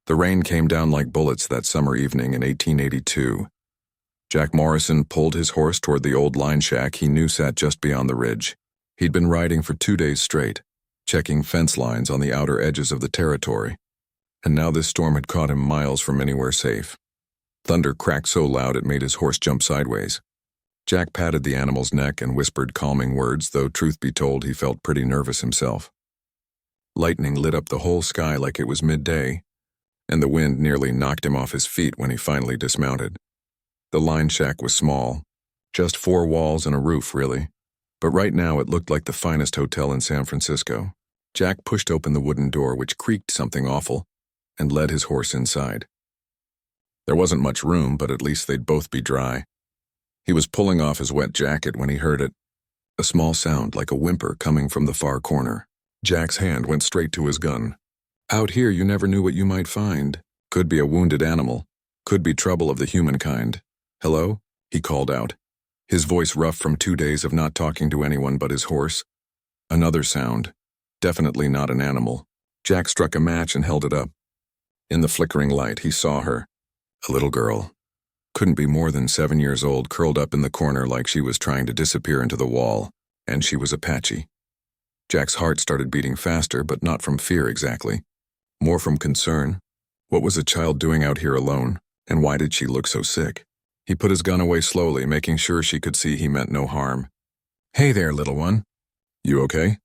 The rain came down like bullets that summer evening in 1882. Jack Morrison pulled his horse toward the old line shack he knew sat just beyond the ridge. He'd been riding for 2 days straight, checking fence lines on the outer edges of the territory, and now this storm had caught him miles from anywhere safe. Thunder cracked so loud it made his horse jump sideways. Jack patted the animal's neck and whispered calming words, though truth be told he felt pretty nervous himself. Lightning lit up the whole sky like it was midday, and the wind nearly knocked him off his feet when he finally dismounted. The line shack was small, just 4 walls and a roof, really, but right now it looked like the finest hotel in San Francisco. Jack pushed open the wooden door, which creaked something awful, and led his horse inside. There wasn't much room, but at least they'd both be dry. He was pulling off his wet jacket when he heard it, a small sound like a whimper coming from the far corner. Jack's hand went straight to his gun. Out here you never knew what you might find. Could be a wounded animal, could be trouble of the human kind. "Hello?" he called out, his voice rough from 2 days of not talking to anyone but his horse. Another sound, definitely not an animal. Jack struck a match and held it up. In the flickering light he saw her, a little girl. Couldn't be more than 7 years old, curled up in the corner like she was trying to disappear into the wall, and she was Apache. Jack's heart started beating faster, but not from fear exactly. More from concern. What was a child doing out here alone, and why did she look so sick? He put his gun away slowly, making sure she could see he meant no harm. "Hey there, little one. You okay?"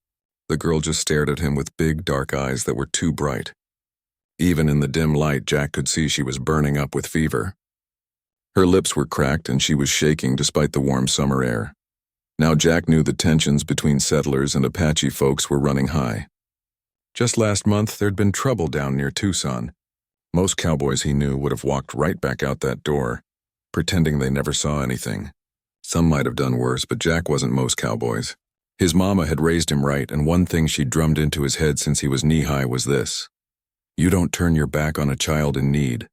The girl just stared at him with big, dark eyes that were too bright. Even in the dim light, Jack could see she was burning up with fever. Her lips were cracked and she was shaking despite the warm summer air. Now Jack knew the tensions between settlers and Apache folks were running high. Just last month, there'd been trouble down near Tucson. Most cowboys he knew would have walked right back out that door, pretending they never saw anything. Some might have done worse, but Jack wasn't most cowboys. His mama had raised him right, and one thing she'd drummed into his head since he was knee-high was this: you don't turn your back on a child in need.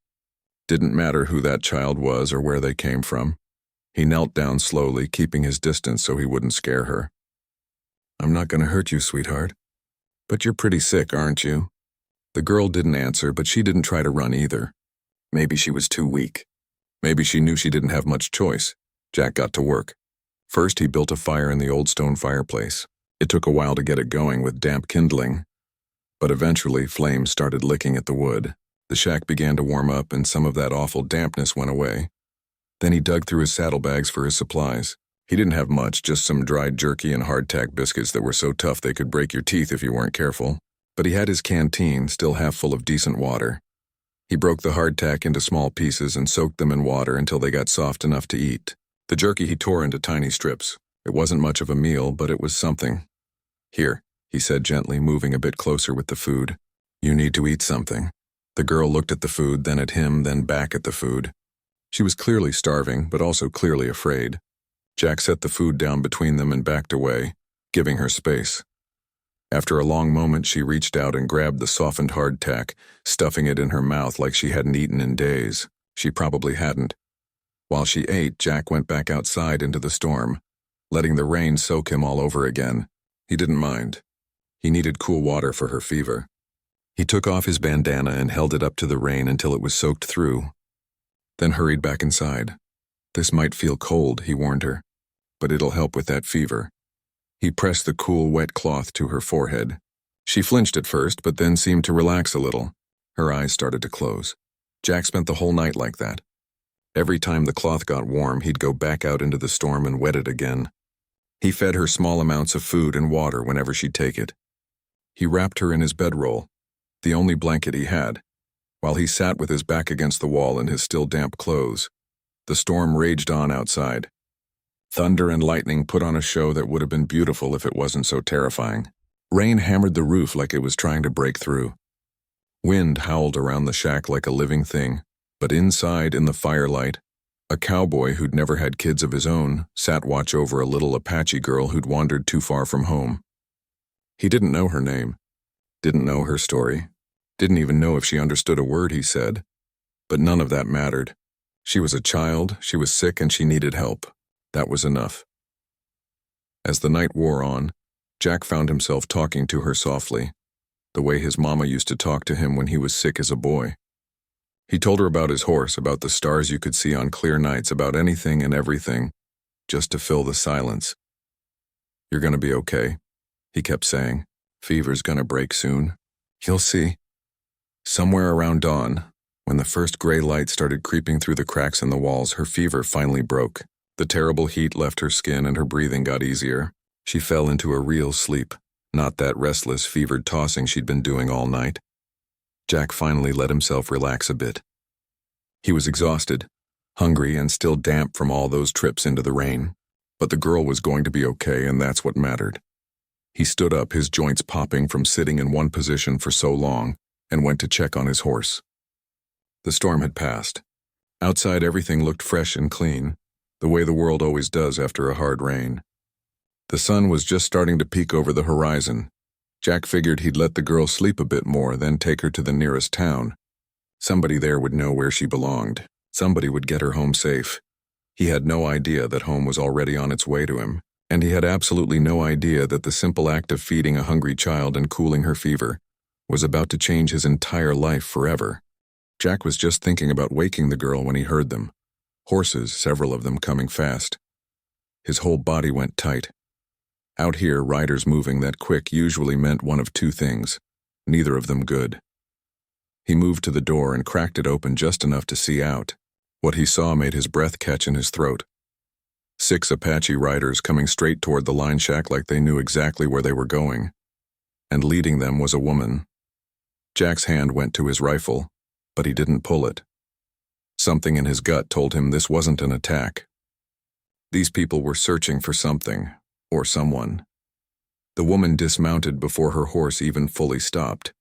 Didn't matter who that child was or where they came from. He knelt down slowly, keeping his distance so he wouldn't scare her. "I'm not going to hurt you, sweetheart. But you're pretty sick, aren't you?" The girl didn't answer, but she didn't try to run either. Maybe she was too weak. Maybe she knew she didn't have much choice. Jack got to work. First, he built a fire in the old stone fireplace. It took a while to get it going with damp kindling, but eventually flames started licking at the wood. The shack began to warm up and some of that awful dampness went away. Then he dug through his saddlebags for his supplies. He didn't have much, just some dried jerky and hardtack biscuits that were so tough they could break your teeth if you weren't careful. But he had his canteen, still half full of decent water. He broke the hardtack into small pieces and soaked them in water until they got soft enough to eat. The jerky he tore into tiny strips. It wasn't much of a meal, but it was something. "Here," he said gently, moving a bit closer with the food. "You need to eat something." The girl looked at the food, then at him, then back at the food. She was clearly starving, but also clearly afraid. Jack set the food down between them and backed away, giving her space. After a long moment, she reached out and grabbed the softened hardtack, stuffing it in her mouth like she hadn't eaten in days. She probably hadn't. While she ate, Jack went back outside into the storm, letting the rain soak him all over again. He didn't mind. He needed cool water for her fever. He took off his bandana and held it up to the rain until it was soaked through, then hurried back inside. "This might feel cold," he warned her, "but it'll help with that fever." He pressed the cool, wet cloth to her forehead. She flinched at first, but then seemed to relax a little. Her eyes started to close. Jack spent the whole night like that. Every time the cloth got warm, he'd go back out into the storm and wet it again. He fed her small amounts of food and water whenever she'd take it. He wrapped her in his bedroll, the only blanket he had, while he sat with his back against the wall in his still damp clothes. The storm raged on outside. Thunder and lightning put on a show that would have been beautiful if it wasn't so terrifying. Rain hammered the roof like it was trying to break through. Wind howled around the shack like a living thing, but inside in the firelight, a cowboy who'd never had kids of his own sat watch over a little Apache girl who'd wandered too far from home. He didn't know her name, didn't know her story, didn't even know if she understood a word he said, but none of that mattered. She was a child, she was sick, and she needed help. That was enough. As the night wore on, Jack found himself talking to her softly, the way his mama used to talk to him when he was sick as a boy. He told her about his horse, about the stars you could see on clear nights, about anything and everything, just to fill the silence. "You're gonna be okay," he kept saying. "Fever's gonna break soon. You'll see." Somewhere around dawn, when the first gray light started creeping through the cracks in the walls, her fever finally broke. The terrible heat left her skin and her breathing got easier. She fell into a real sleep, not that restless, fevered tossing she'd been doing all night. Jack finally let himself relax a bit. He was exhausted, hungry, and still damp from all those trips into the rain. But the girl was going to be okay, and that's what mattered. He stood up, his joints popping from sitting in one position for so long, and went to check on his horse. The storm had passed. Outside, everything looked fresh and clean, the way the world always does after a hard rain. The sun was just starting to peek over the horizon. Jack figured he'd let the girl sleep a bit more, then take her to the nearest town. Somebody there would know where she belonged. Somebody would get her home safe. He had no idea that home was already on its way to him, and he had absolutely no idea that the simple act of feeding a hungry child and cooling her fever was about to change his entire life forever. Jack was just thinking about waking the girl when he heard them. Horses, several of them coming fast. His whole body went tight. Out here, riders moving that quick usually meant one of two things, neither of them good. He moved to the door and cracked it open just enough to see out. What he saw made his breath catch in his throat. 6 Apache riders coming straight toward the line shack like they knew exactly where they were going. And leading them was a woman. Jack's hand went to his rifle, but he didn't pull it. Something in his gut told him this wasn't an attack. These people were searching for something, or someone. The woman dismounted before her horse even fully stopped.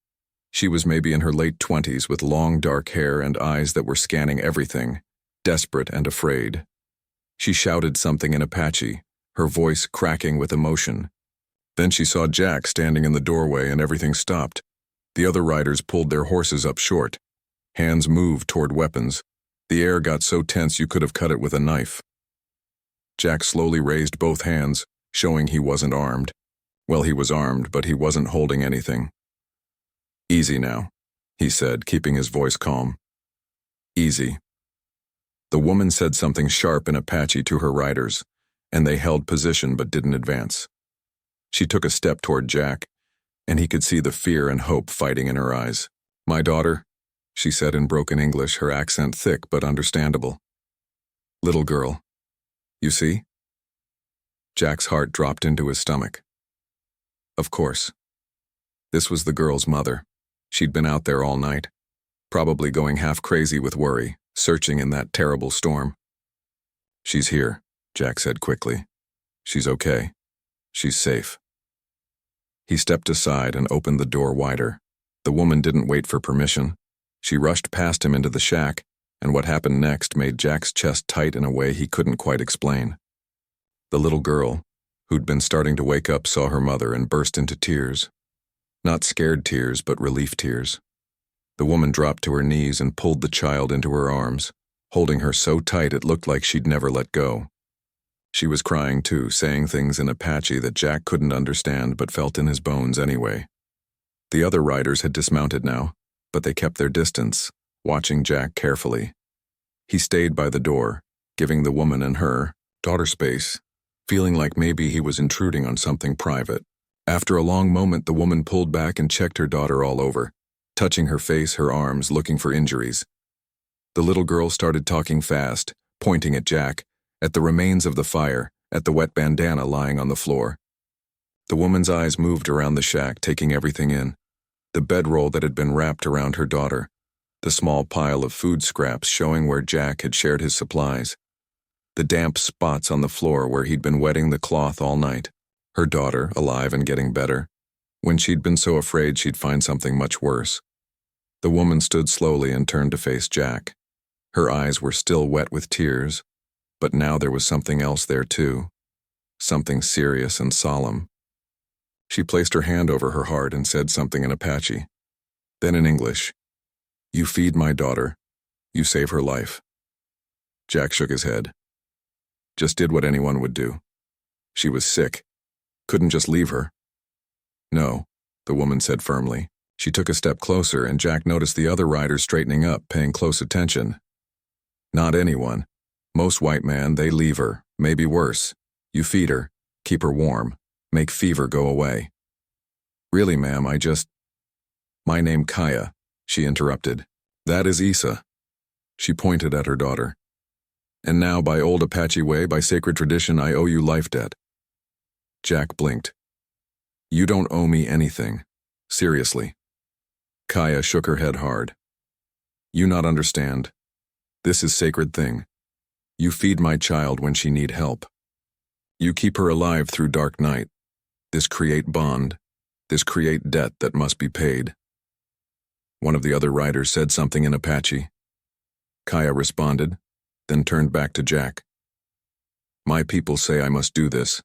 She was maybe in her late 20s with long dark hair and eyes that were scanning everything, desperate and afraid. She shouted something in Apache, her voice cracking with emotion. Then she saw Jack standing in the doorway and everything stopped. The other riders pulled their horses up short. Hands moved toward weapons. The air got so tense you could have cut it with a knife. Jack slowly raised both hands, showing he wasn't armed. Well, he was armed, but he wasn't holding anything. "Easy now," he said, keeping his voice calm. "Easy." The woman said something sharp in Apache to her riders, and they held position but didn't advance. She took a step toward Jack, and he could see the fear and hope fighting in her eyes. "My daughter," she said in broken English, her accent thick but understandable. "Little girl. You see?" Jack's heart dropped into his stomach. Of course. This was the girl's mother. She'd been out there all night, probably going half crazy with worry, searching in that terrible storm. "She's here," Jack said quickly. "She's okay. She's safe." He stepped aside and opened the door wider. The woman didn't wait for permission. She rushed past him into the shack, and what happened next made Jack's chest tight in a way he couldn't quite explain. The little girl, who'd been starting to wake up, saw her mother and burst into tears. Not scared tears, but relief tears. The woman dropped to her knees and pulled the child into her arms, holding her so tight it looked like she'd never let go. She was crying too, saying things in Apache that Jack couldn't understand but felt in his bones anyway. The other riders had dismounted now, but they kept their distance, watching Jack carefully. He stayed by the door, giving the woman and her daughter space, feeling like maybe he was intruding on something private. After a long moment, the woman pulled back and checked her daughter all over, touching her face, her arms, looking for injuries. The little girl started talking fast, pointing at Jack, at the remains of the fire, at the wet bandana lying on the floor. The woman's eyes moved around the shack, taking everything in. The bedroll that had been wrapped around her daughter, the small pile of food scraps showing where Jack had shared his supplies, the damp spots on the floor where he'd been wetting the cloth all night, her daughter alive and getting better, when she'd been so afraid she'd find something much worse. The woman stood slowly and turned to face Jack. Her eyes were still wet with tears, but now there was something else there too, something serious and solemn. She placed her hand over her heart and said something in Apache. Then in English, "You feed my daughter. You save her life." Jack shook his head. Just did what anyone would do. She was sick. Couldn't just leave her. "No," the woman said firmly. She took a step closer, and Jack noticed the other riders straightening up, paying close attention. Not anyone. Most white man, they leave her, maybe worse. You feed her, keep her warm, make fever go away. Really, ma'am, My name Kaya, she interrupted. That is Isa. She pointed at her daughter. And now, by old Apache way, by sacred tradition, I owe you life debt. Jack blinked. You don't owe me anything. Seriously. Kaya shook her head hard. You not understand. This is sacred thing. You feed my child when she need help. You keep her alive through dark night. This create bond. This create debt that must be paid. One of the other riders said something in Apache. Kaya responded, then turned back to Jack. My people say I must do this.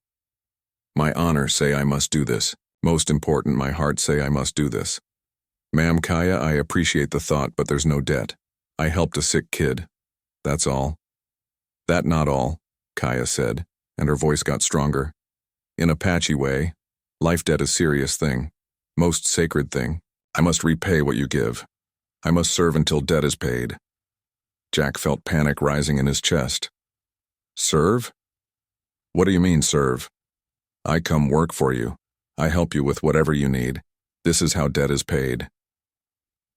My honor say I must do this. Most important, my heart say I must do this. Ma'am Kaya, I appreciate the thought, but there's no debt. I helped a sick kid. That's all. That not all, Kaya said, and her voice got stronger. In Apache way, life debt is serious thing. Most sacred thing. I must repay what you give. I must serve until debt is paid. Jack felt panic rising in his chest. Serve? What do you mean, serve? I come work for you. I help you with whatever you need. This is how debt is paid.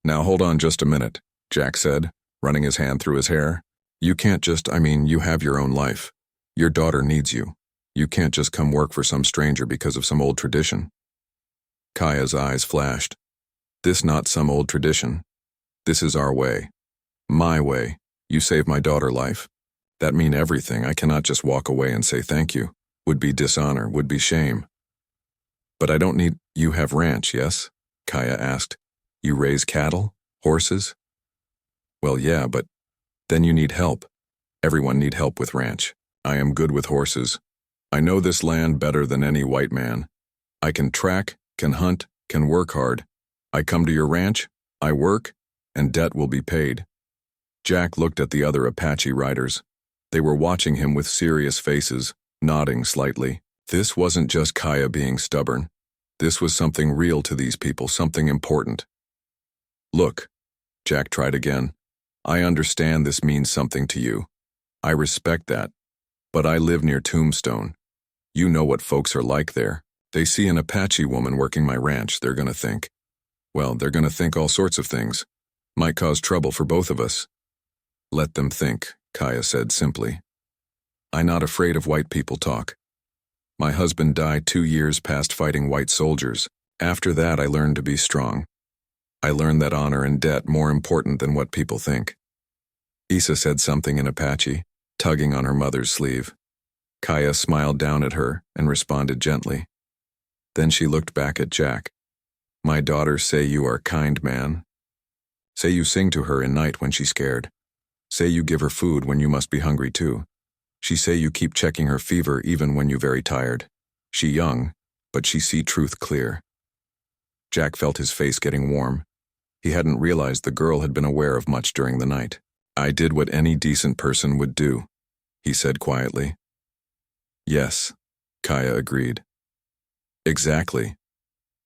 Now hold on just a minute, Jack said, running his hand through his hair. You can't just, you have your own life. Your daughter needs you. You can't just come work for some stranger because of some old tradition. Kaya's eyes flashed. This not some old tradition. This is our way. My way. You saved my daughter life. That mean everything. I cannot just walk away and say thank you. Would be dishonor, would be shame. But I don't need. You have ranch, yes? Kaya asked. You raise cattle? Horses? Well, yeah, but then you need help. Everyone need help with ranch. I am good with horses. I know this land better than any white man. I can track, can hunt, can work hard. I come to your ranch, I work, and debt will be paid. Jack looked at the other Apache riders. They were watching him with serious faces, nodding slightly. This wasn't just Kaya being stubborn. This was something real to these people, something important. Look, Jack tried again. I understand this means something to you. I respect that. But I live near Tombstone. You know what folks are like there. They see an Apache woman working my ranch, they're gonna think. Well, they're gonna think all sorts of things. Might cause trouble for both of us. Let them think, Kaya said simply. I'm not afraid of white people talk. My husband died 2 years past fighting white soldiers. After that, I learned to be strong. I learned that honor and debt more important than what people think. Isa said something in Apache, tugging on her mother's sleeve. Kaya smiled down at her and responded gently. Then she looked back at Jack. My daughter say you are kind man. Say you sing to her in night when she's scared. Say you give her food when you must be hungry too. She say you keep checking her fever even when you very tired. She young, but she see truth clear. Jack felt his face getting warm. He hadn't realized the girl had been aware of much during the night. I did what any decent person would do, he said quietly. Yes, Kaya agreed. Exactly.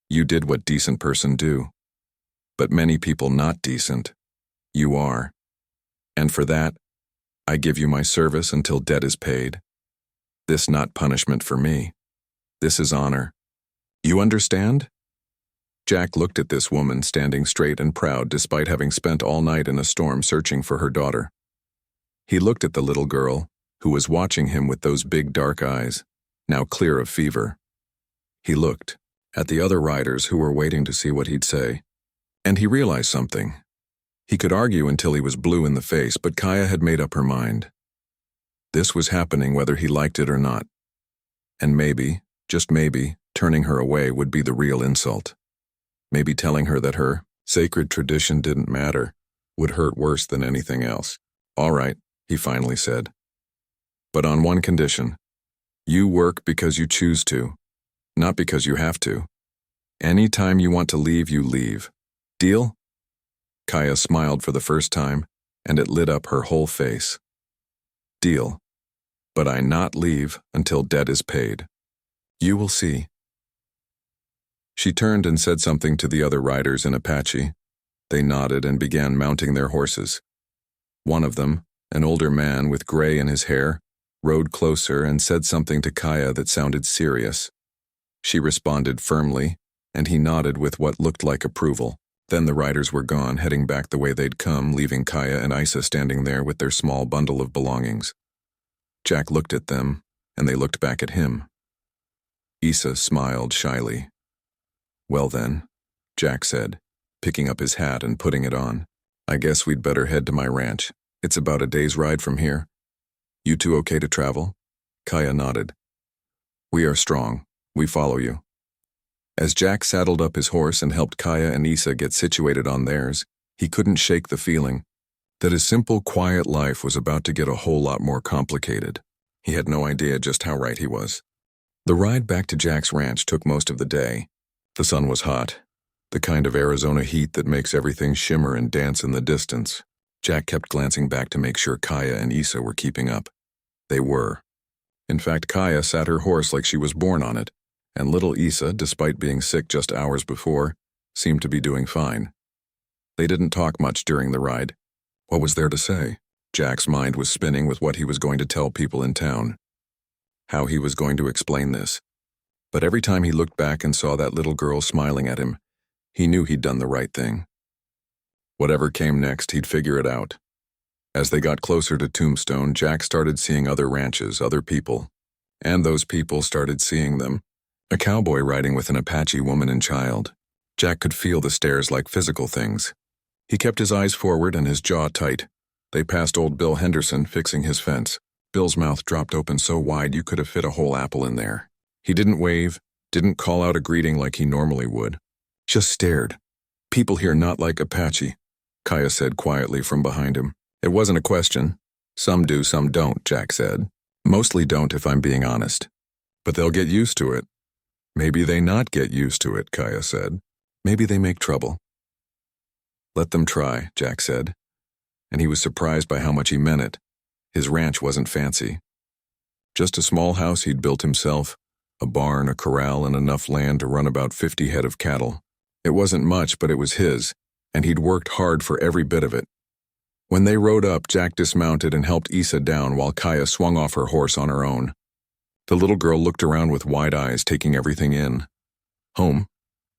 You did what decent person do. But many people not decent. You are. And for that, I give you my service until debt is paid. This not punishment for me. This is honor. You understand? Jack looked at this woman standing straight and proud despite having spent all night in a storm searching for her daughter. He looked at the little girl, who was watching him with those big dark eyes, now clear of fever. He looked at the other riders who were waiting to see what he'd say, and he realized something. He could argue until he was blue in the face, but Kaya had made up her mind. This was happening whether he liked it or not. And maybe, just maybe, turning her away would be the real insult. Maybe telling her that her sacred tradition didn't matter would hurt worse than anything else. All right, he finally said. But on one condition. You work because you choose to, not because you have to. Any time you want to leave, you leave. Deal? Kaya smiled for the first time, and it lit up her whole face. Deal. But I not leave until debt is paid. You will see. She turned and said something to the other riders in Apache. They nodded and began mounting their horses. One of them, an older man with gray in his hair, rode closer and said something to Kaya that sounded serious. She responded firmly, and he nodded with what looked like approval. Then the riders were gone, heading back the way they'd come, leaving Kaya and Isa standing there with their small bundle of belongings. Jack looked at them, and they looked back at him. Isa smiled shyly. "Well then," Jack said, picking up his hat and putting it on. "I guess we'd better head to my ranch. It's about a day's ride from here. You two okay to travel?" Kaya nodded. "We are strong. We follow you." As Jack saddled up his horse and helped Kaya and Isa get situated on theirs, he couldn't shake the feeling that his simple, quiet life was about to get a whole lot more complicated. He had no idea just how right he was. The ride back to Jack's ranch took most of the day. The sun was hot, the kind of Arizona heat that makes everything shimmer and dance in the distance. Jack kept glancing back to make sure Kaya and Isa were keeping up. They were. In fact, Kaya sat her horse like she was born on it, and little Isa, despite being sick just hours before, seemed to be doing fine. They didn't talk much during the ride. What was there to say? Jack's mind was spinning with what he was going to tell people in town, how he was going to explain this. But every time he looked back and saw that little girl smiling at him, he knew he'd done the right thing. Whatever came next, he'd figure it out. As they got closer to Tombstone, Jack started seeing other ranches, other people. And those people started seeing them. A cowboy riding with an Apache woman and child. Jack could feel the stares like physical things. He kept his eyes forward and his jaw tight. They passed old Bill Henderson fixing his fence. Bill's mouth dropped open so wide you could have fit a whole apple in there. He didn't wave, didn't call out a greeting like he normally would. Just stared. "People here not like Apache," Kaya said quietly from behind him. It wasn't a question. "Some do, some don't," Jack said. "Mostly don't if I'm being honest. But they'll get used to it." "Maybe they not get used to it," Kaya said. "Maybe they make trouble." "Let them try," Jack said. And he was surprised by how much he meant it. His ranch wasn't fancy. Just a small house he'd built himself, a barn, a corral, and enough land to run about 50 head of cattle. It wasn't much, but it was his, and he'd worked hard for every bit of it. When they rode up, Jack dismounted and helped Isa down while Kaya swung off her horse on her own. The little girl looked around with wide eyes, taking everything in. "Home,"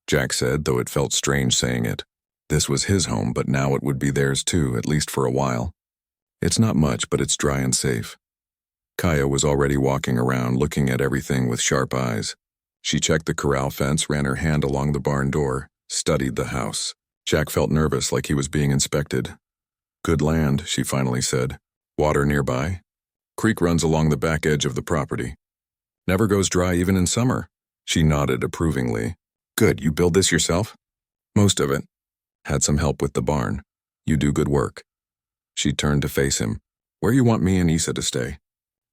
Jack said, though it felt strange saying it. This was his home, but now it would be theirs too, at least for a while. "It's not much, but it's dry and safe." Kaya was already walking around, looking at everything with sharp eyes. She checked the corral fence, ran her hand along the barn door, studied the house. Jack felt nervous, like he was being inspected. "Good land," she finally said. "Water nearby?" "Creek runs along the back edge of the property. Never goes dry even in summer." She nodded approvingly. "Good, you build this yourself?" "Most of it. Had some help with the barn. You do good work." She turned to face him. "Where you want me and Isa to stay?"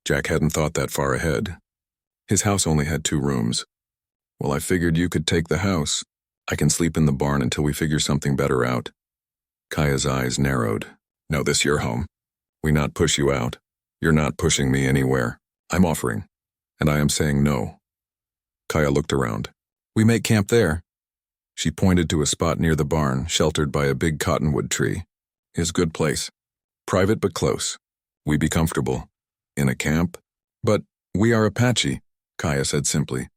Jack hadn't thought that far ahead. His house only had 2 rooms. "Well, I figured you could take the house. I can sleep in the barn until we figure something better out." Kaya's eyes narrowed. "No, this your home. We not push you out. You're not pushing me anywhere. I'm offering. And I am saying no." Kaya looked around. "We make camp there." She pointed to a spot near the barn, sheltered by a big cottonwood tree. "Is good place. Private but close. We be comfortable. In a camp? But we are Apache," Kaya said simply.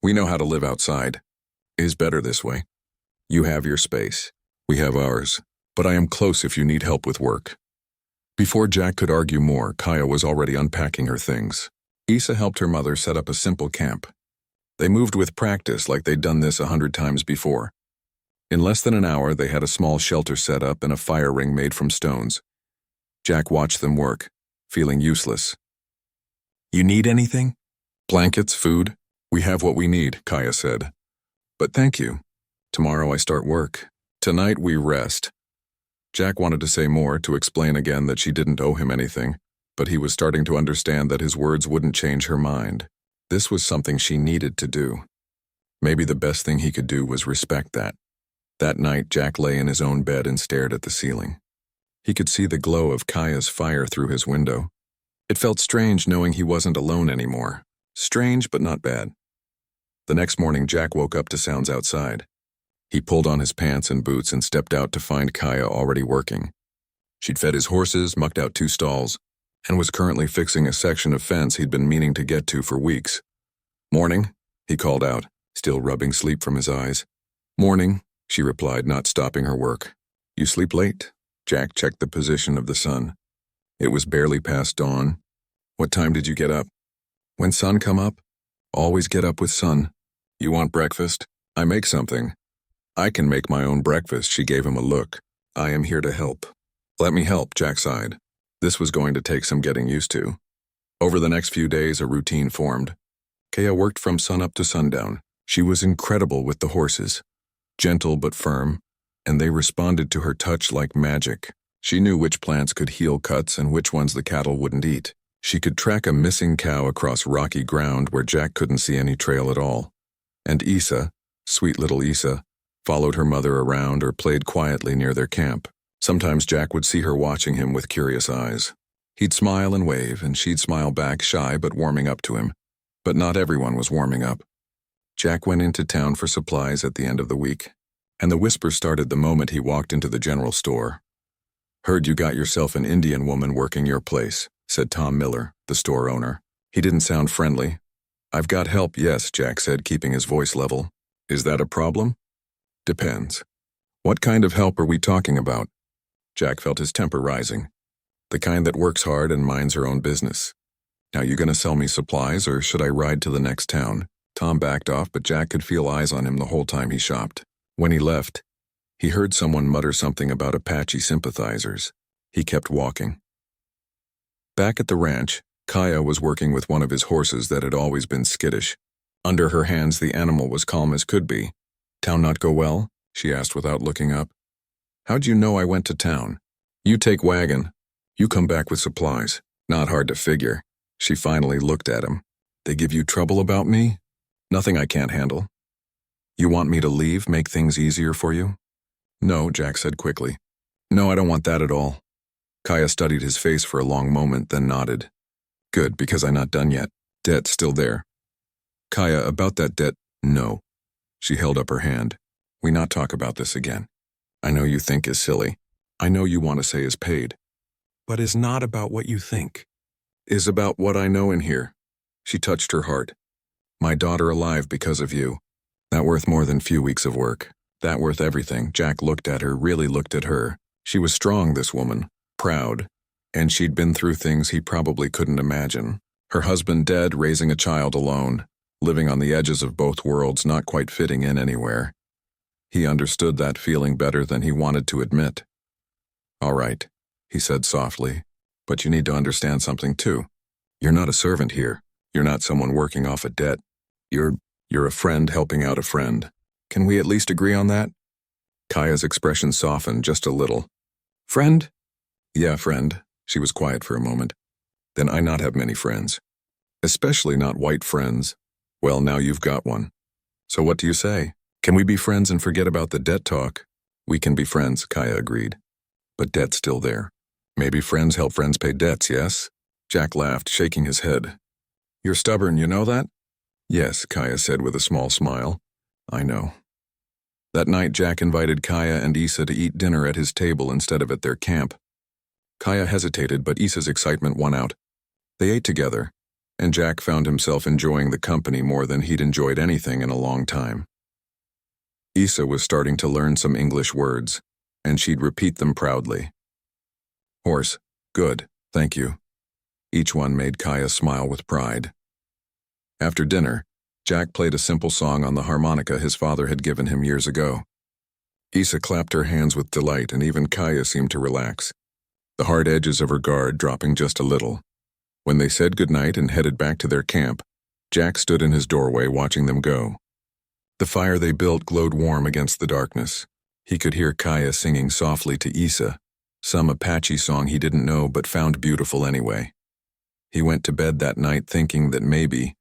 "We know how to live outside. Is better this way. You have your space. We have ours. But I am close if you need help with work." Before Jack could argue more, Kaya was already unpacking her things. Isa helped her mother set up a simple camp. They moved with practice like they'd done this 100 times before. In less than an hour, they had a small shelter set up and a fire ring made from stones. Jack watched them work, feeling useless. "You need anything?" "Blankets, food. We have what we need," Kaya said. "But thank you. Tomorrow I start work. Tonight we rest." Jack wanted to say more, to explain again that she didn't owe him anything, but he was starting to understand that his words wouldn't change her mind. This was something she needed to do. Maybe the best thing he could do was respect that. That night, Jack lay in his own bed and stared at the ceiling. He could see the glow of Kaya's fire through his window. It felt strange knowing he wasn't alone anymore. Strange, but not bad. The next morning, Jack woke up to sounds outside. He pulled on his pants and boots and stepped out to find Kaya already working. She'd fed his horses, mucked out 2 stalls, and was currently fixing a section of fence he'd been meaning to get to for weeks. "Morning," he called out, still rubbing sleep from his eyes. "Morning," she replied, not stopping her work. "You sleep late?" Jack checked the position of the sun. It was barely past dawn. "What time did you get up?" "When sun come up. Always get up with sun." "You want breakfast? I make something." "I can make my own breakfast," she gave him a look. "I am here to help." "Let me help," Jack sighed. This was going to take some getting used to. Over the next few days, a routine formed. Kaya worked from sunup to sundown. She was incredible with the horses, gentle but firm, and they responded to her touch like magic. She knew which plants could heal cuts and which ones the cattle wouldn't eat. She could track a missing cow across rocky ground where Jack couldn't see any trail at all. And Isa, sweet little Isa, followed her mother around or played quietly near their camp. Sometimes Jack would see her watching him with curious eyes. He'd smile and wave, and she'd smile back, shy but warming up to him. But not everyone was warming up. Jack went into town for supplies at the end of the week, and the whisper started the moment he walked into the general store. "Heard you got yourself an Indian woman working your place," said Tom Miller, the store owner. He didn't sound friendly. "I've got help, yes," Jack said, keeping his voice level. "Is that a problem?" "Depends. What kind of help are we talking about?" Jack felt his temper rising. "The kind that works hard and minds her own business. Now you gonna sell me supplies, or should I ride to the next town?" Tom backed off, but Jack could feel eyes on him the whole time he shopped. When he left, he heard someone mutter something about Apache sympathizers. He kept walking. Back at the ranch, Kaya was working with one of his horses that had always been skittish. Under her hands, the animal was calm as could be. "Town not go well?" she asked without looking up. "How'd you know I went to town?" "You take wagon. You come back with supplies." "Not hard to figure." She finally looked at him. "They give you trouble about me?" "Nothing I can't handle." "You want me to leave, make things easier for you?" "No," Jack said quickly. "No, I don't want that at all." Kaya studied his face for a long moment, then nodded. "Good, because I'm not done yet. Debt's still there." "Kaya, about that debt, no." She held up her hand. "We not talk about this again. I know you think is silly. I know you want to say is paid. But it's not about what you think. It's about what I know in here." She touched her heart. "My daughter alive because of you. That worth more than few weeks of work. That worth everything." Jack looked at her, really looked at her. She was strong, this woman, proud, and she'd been through things he probably couldn't imagine. Her husband dead, raising a child alone, living on the edges of both worlds, not quite fitting in anywhere. He understood that feeling better than he wanted to admit. "All right," he said softly, "but you need to understand something too. You're not a servant here. You're not someone working off a debt. You're a friend helping out a friend. Can we at least agree on that?" Kaya's expression softened just a little. "Friend?" "Yeah, friend." She was quiet for a moment. "Then I not have many friends. Especially not white friends. Well, now you've got one. So what do you say? Can we be friends and forget about the debt talk?" "We can be friends," Kaya agreed. "But debt's still there. Maybe friends help friends pay debts, yes?" Jack laughed, shaking his head. "You're stubborn, you know that?" "Yes," Kaya said with a small smile. "I know." That night, Jack invited Kaya and Isa to eat dinner at his table instead of at their camp. Kaya hesitated, but Isa's excitement won out. They ate together, and Jack found himself enjoying the company more than he'd enjoyed anything in a long time. Isa was starting to learn some English words, and she'd repeat them proudly. "Horse, good, thank you." Each one made Kaya smile with pride. After dinner, Jack played a simple song on the harmonica his father had given him years ago. Isa clapped her hands with delight, and even Kaya seemed to relax, the hard edges of her guard dropping just a little. When they said goodnight and headed back to their camp, Jack stood in his doorway watching them go. The fire they built glowed warm against the darkness. He could hear Kaya singing softly to Isa, some Apache song he didn't know but found beautiful anyway. He went to bed that night thinking that maybe,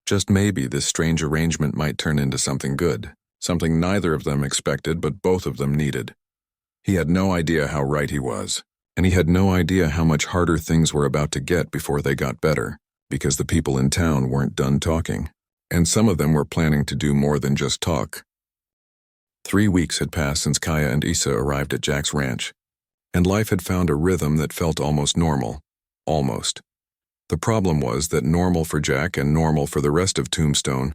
just maybe, this strange arrangement might turn into something good, something neither of them expected but both of them needed. He had no idea how right he was, and he had no idea how much harder things were about to get before they got better, because the people in town weren't done talking. And some of them were planning to do more than just talk. 3 weeks had passed since Kaya and Issa arrived at Jack's ranch, and life had found a rhythm that felt almost normal. Almost. The problem was that normal for Jack and normal for the rest of Tombstone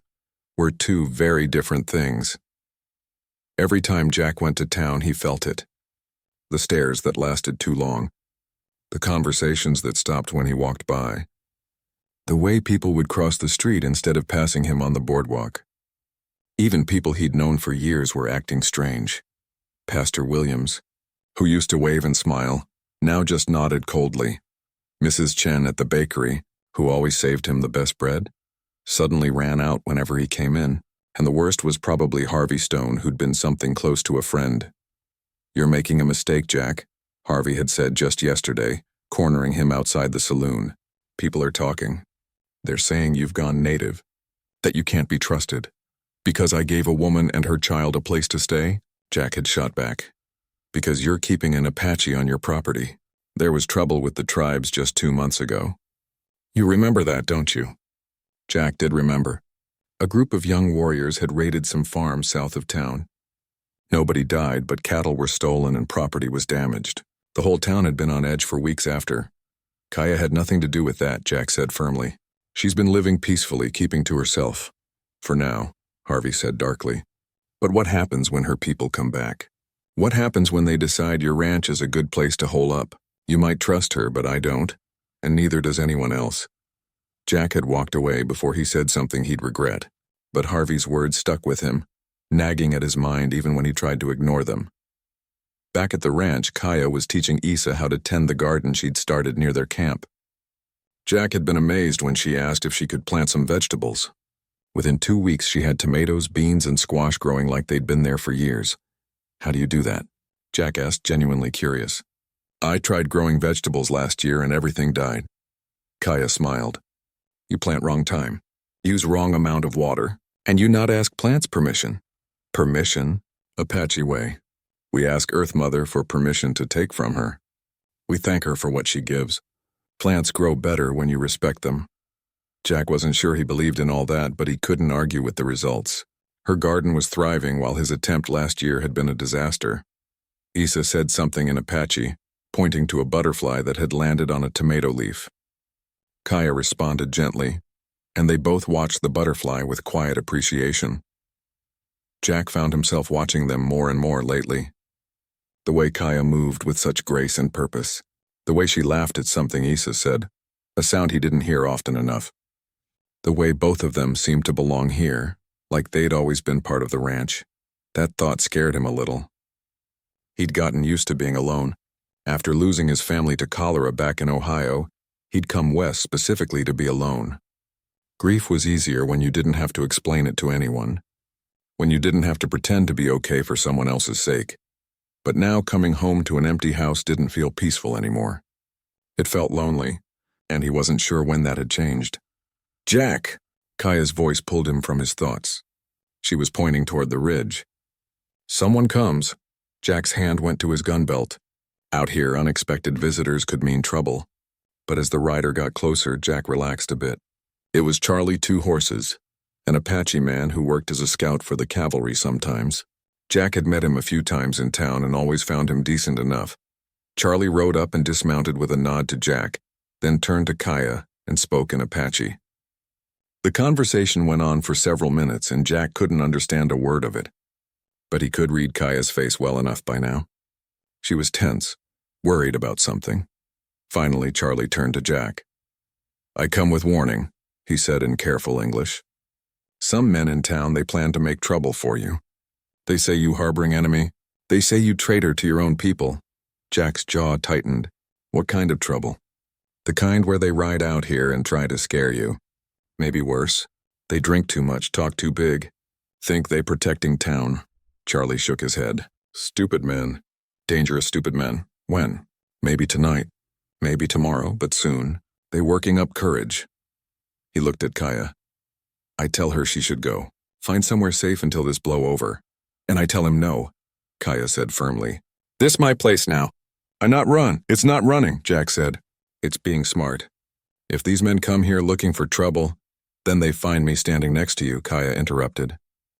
were two very different things. Every time Jack went to town, he felt it. The stares that lasted too long. The conversations that stopped when he walked by. The way people would cross the street instead of passing him on the boardwalk. Even people he'd known for years were acting strange. Pastor Williams, who used to wave and smile, now just nodded coldly. Mrs. Chen at the bakery, who always saved him the best bread, suddenly ran out whenever he came in, and the worst was probably Harvey Stone, who'd been something close to a friend. "You're making a mistake, Jack," Harvey had said just yesterday, cornering him outside the saloon. "People are talking. They're saying you've gone native, that you can't be trusted. Because I gave a woman and her child a place to stay?" Jack had shot back. "Because you're keeping an Apache on your property. There was trouble with the tribes just 2 months ago. You remember that, don't you?" Jack did remember. A group of young warriors had raided some farms south of town. Nobody died, but cattle were stolen and property was damaged. The whole town had been on edge for weeks after. "Kaya had nothing to do with that," Jack said firmly. "She's been living peacefully, keeping to herself. For now," Harvey said darkly. "But what happens when her people come back? What happens when they decide your ranch is a good place to hole up? You might trust her, but I don't, and neither does anyone else." Jack had walked away before he said something he'd regret, but Harvey's words stuck with him, nagging at his mind even when he tried to ignore them. Back at the ranch, Kaya was teaching Issa how to tend the garden she'd started near their camp. Jack had been amazed when she asked if she could plant some vegetables. Within 2 weeks, she had tomatoes, beans, and squash growing like they'd been there for years. "How do you do that?" Jack asked, genuinely curious. "I tried growing vegetables last year and everything died." Kaya smiled. "You plant wrong time, use wrong amount of water, and you not ask plants permission." "Permission? Apache way. We ask Earth Mother for permission to take from her. We thank her for what she gives. Plants grow better when you respect them." Jack wasn't sure he believed in all that, but he couldn't argue with the results. Her garden was thriving while his attempt last year had been a disaster. Issa said something in Apache, pointing to a butterfly that had landed on a tomato leaf. Kaya responded gently, and they both watched the butterfly with quiet appreciation. Jack found himself watching them more and more lately. The way Kaya moved with such grace and purpose. The way she laughed at something Issa said, a sound he didn't hear often enough. The way both of them seemed to belong here, like they'd always been part of the ranch. That thought scared him a little. He'd gotten used to being alone. After losing his family to cholera back in Ohio, he'd come west specifically to be alone. Grief was easier when you didn't have to explain it to anyone. When you didn't have to pretend to be okay for someone else's sake. But now coming home to an empty house didn't feel peaceful anymore. It felt lonely, and he wasn't sure when that had changed. "Jack!" Kaya's voice pulled him from his thoughts. She was pointing toward the ridge. "Someone comes." Jack's hand went to his gun belt. Out here, unexpected visitors could mean trouble. But as the rider got closer, Jack relaxed a bit. It was Charlie Two Horses, an Apache man who worked as a scout for the cavalry sometimes. Jack had met him a few times in town and always found him decent enough. Charlie rode up and dismounted with a nod to Jack, then turned to Kaya and spoke in Apache. The conversation went on for several minutes and Jack couldn't understand a word of it. But he could read Kaya's face well enough by now. She was tense, worried about something. Finally, Charlie turned to Jack. "I come with warning," he said in careful English. "Some men in town, they plan to make trouble for you. They say you harboring enemy. They say you traitor to your own people." Jack's jaw tightened. "What kind of trouble?" "The kind where they ride out here and try to scare you. Maybe worse. They drink too much, talk too big. Think they protecting town." Charlie shook his head. "Stupid men. Dangerous stupid men. When? Maybe tonight. Maybe tomorrow, but soon. They working up courage." He looked at Kaya. "I tell her she should go. Find somewhere safe until this blow over. And I tell him no," Kaya said firmly. "This my place now." "I not run. It's not running," Jack said. "It's being smart. If these men come here looking for trouble, Then they find me standing next to you, Kaya interrupted.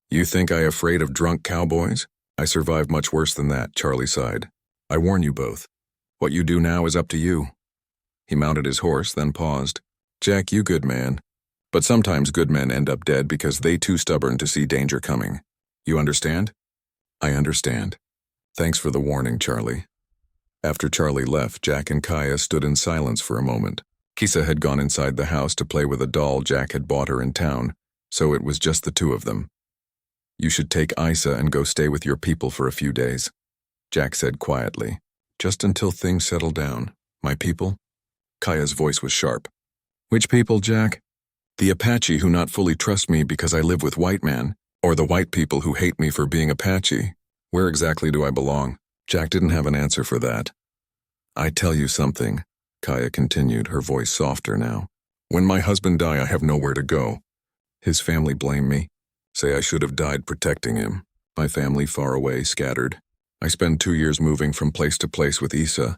You think I afraid of drunk cowboys? I survived much worse than that, Charlie sighed. I warn you both. What you do now is up to you. He mounted his horse, then paused. Jack, you good man. But sometimes good men end up dead because they too stubborn to see danger coming. You understand? I understand. Thanks for the warning, Charlie. After Charlie left, Jack and Kaya stood in silence for a moment. Kisa had gone inside the house to play with a doll Jack had bought her in town, so it was just the two of them. You should take Isa and go stay with your people for a few days, Jack said quietly. Just until things settle down. My people? Kaya's voice was sharp. Which people, Jack? The Apache who not fully trust me because I live with white man, or the white people who hate me for being Apache. Where exactly do I belong? Jack didn't have an answer for that. I tell you something, Kaya continued, her voice softer now. When my husband die, I have nowhere to go. His family blame me, say I should have died protecting him. My family far away, scattered. I spend 2 years moving from place to place with Isa,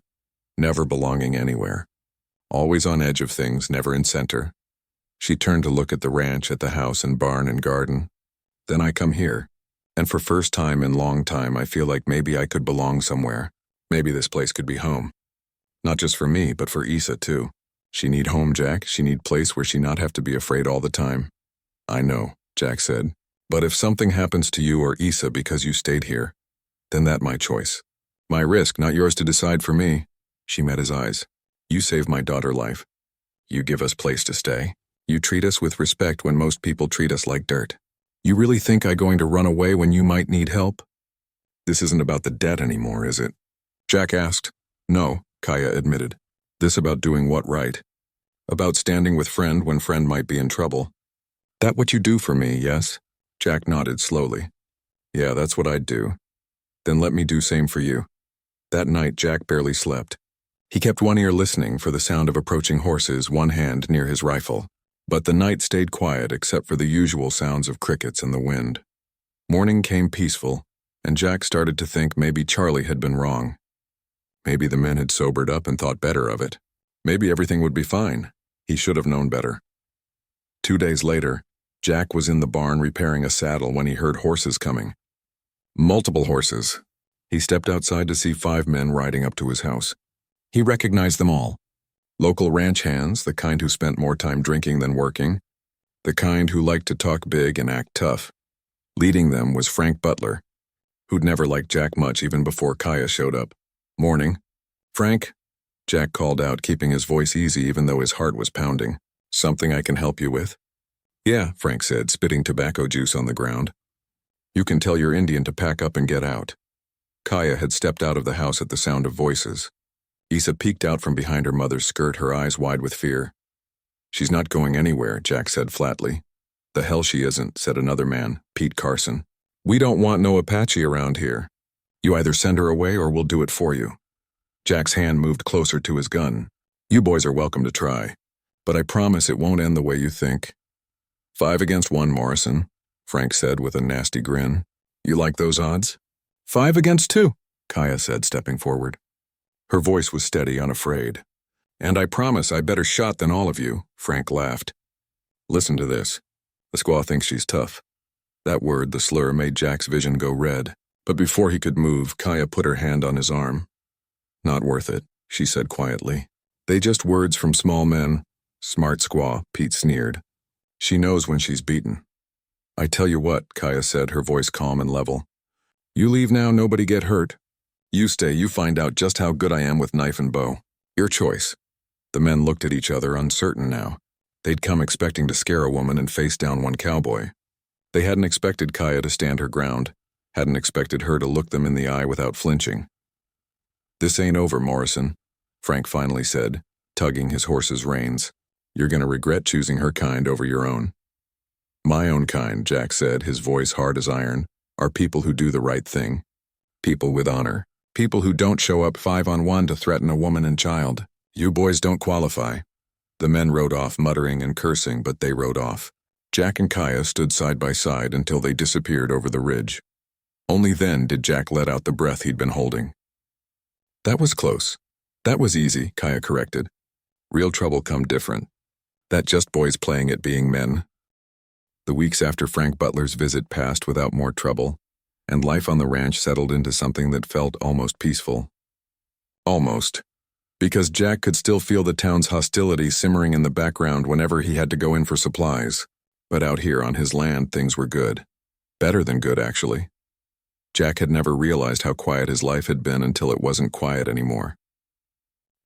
never belonging anywhere. Always on edge of things, never in center. She turned to look at the ranch, at the house and barn and garden. Then I come here, and for first time in long time I feel like maybe I could belong somewhere. Maybe this place could be home. Not just for me, but for Isa too. She need home, Jack. She need place where she not have to be afraid all the time. I know, Jack said. But if something happens to you or Isa because you stayed here, then that my choice. My risk, not yours to decide for me. She met his eyes. You save my daughter life. You give us place to stay. You treat us with respect when most people treat us like dirt. You really think I'm going to run away when you might need help? This isn't about the debt anymore, is it? Jack asked. No, Kaya admitted. This about doing what right. About standing with friend when friend might be in trouble. That what you do for me, yes? Jack nodded slowly. Yeah, that's what I'd do. Then let me do same for you. That night, Jack barely slept. He kept one ear listening for the sound of approaching horses, one hand near his rifle. But the night stayed quiet except for the usual sounds of crickets and the wind. Morning came peaceful, and Jack started to think maybe Charlie had been wrong. Maybe the men had sobered up and thought better of it. Maybe everything would be fine. He should have known better. 2 days later, Jack was in the barn repairing a saddle when he heard horses coming. Multiple horses. He stepped outside to see 5 men riding up to his house. He recognized them all. Local ranch hands, the kind who spent more time drinking than working, the kind who liked to talk big and act tough. Leading them was Frank Butler, who'd never liked Jack much even before Kaya showed up. Morning. Frank? Jack called out, keeping his voice easy even though his heart was pounding. Something I can help you with? Yeah, Frank said, spitting tobacco juice on the ground. You can tell your Indian to pack up and get out. Kaya had stepped out of the house at the sound of voices. Isa peeked out from behind her mother's skirt, her eyes wide with fear. She's not going anywhere, Jack said flatly. The hell she isn't, said another man, Pete Carson. We don't want no Apache around here. You either send her away or we'll do it for you. Jack's hand moved closer to his gun. You boys are welcome to try, but I promise it won't end the way you think. 5 against 1, Morrison, Frank said with a nasty grin. You like those odds? 5 against 2, Kaya said, stepping forward. Her voice was steady, unafraid. And I promise I better shot than all of you, Frank laughed. Listen to this. The squaw thinks she's tough. That word, the slur, made Jack's vision go red. But before he could move, Kaya put her hand on his arm. Not worth it, she said quietly. They just words from small men. Smart squaw, Pete sneered. She knows when she's beaten. I tell you what, Kaya said, her voice calm and level. You leave now, nobody get hurt. You stay, you find out just how good I am with knife and bow. Your choice. The men looked at each other, uncertain now. They'd come expecting to scare a woman and face down one cowboy. They hadn't expected Kaya to stand her ground, hadn't expected her to look them in the eye without flinching. This ain't over, Morrison, Frank finally said, tugging his horse's reins. You're gonna regret choosing her kind over your own. My own kind, Jack said, his voice hard as iron, are people who do the right thing. People with honor. People who don't show up 5-on-1 to threaten a woman and child. You boys don't qualify. The men rode off, muttering and cursing, but they rode off. Jack and Kaya stood side by side until they disappeared over the ridge. Only then did Jack let out the breath he'd been holding. That was close. That was easy, Kaya corrected. Real trouble come different. That just boys playing at being men. The weeks after Frank Butler's visit passed without more trouble, and life on the ranch settled into something that felt almost peaceful. Almost. Because Jack could still feel the town's hostility simmering in the background whenever he had to go in for supplies. But out here on his land, things were good. Better than good, actually. Jack had never realized how quiet his life had been until it wasn't quiet anymore.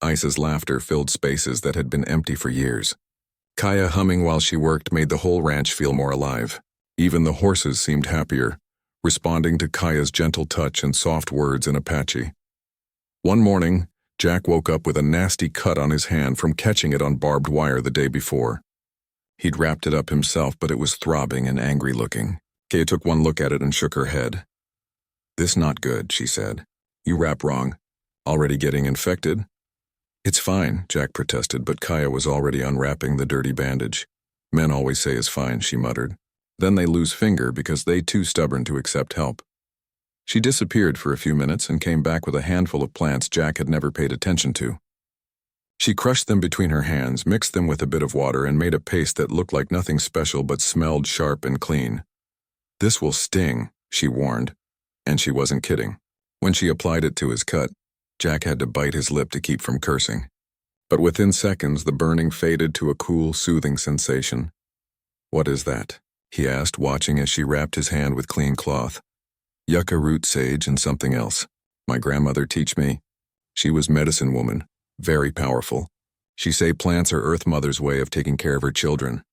Isa's laughter filled spaces that had been empty for years. Kaya humming while she worked made the whole ranch feel more alive. Even the horses seemed happier, responding to Kaya's gentle touch and soft words in Apache. One morning, Jack woke up with a nasty cut on his hand from catching it on barbed wire the day before. He'd wrapped it up himself, but it was throbbing and angry-looking. Kaya took one look at it and shook her head. "This not good," she said. "You wrap wrong. Already getting infected?" "It's fine," Jack protested, but Kaya was already unwrapping the dirty bandage. "Men always say it's fine," she muttered. Then they lose finger because they too stubborn to accept help. She disappeared for a few minutes and came back with a handful of plants Jack had never paid attention to. She crushed them between her hands, mixed them with a bit of water, and made a paste that looked like nothing special but smelled sharp and clean. "This will sting," she warned, and she wasn't kidding. When she applied it to his cut, Jack had to bite his lip to keep from cursing. But within seconds, the burning faded to a cool, soothing sensation. "What is that?" he asked, watching as she wrapped his hand with clean cloth. "Yucca root, sage, and something else. My grandmother teach me. She was medicine woman, very powerful. She say plants are Earth Mother's way of taking care of her children."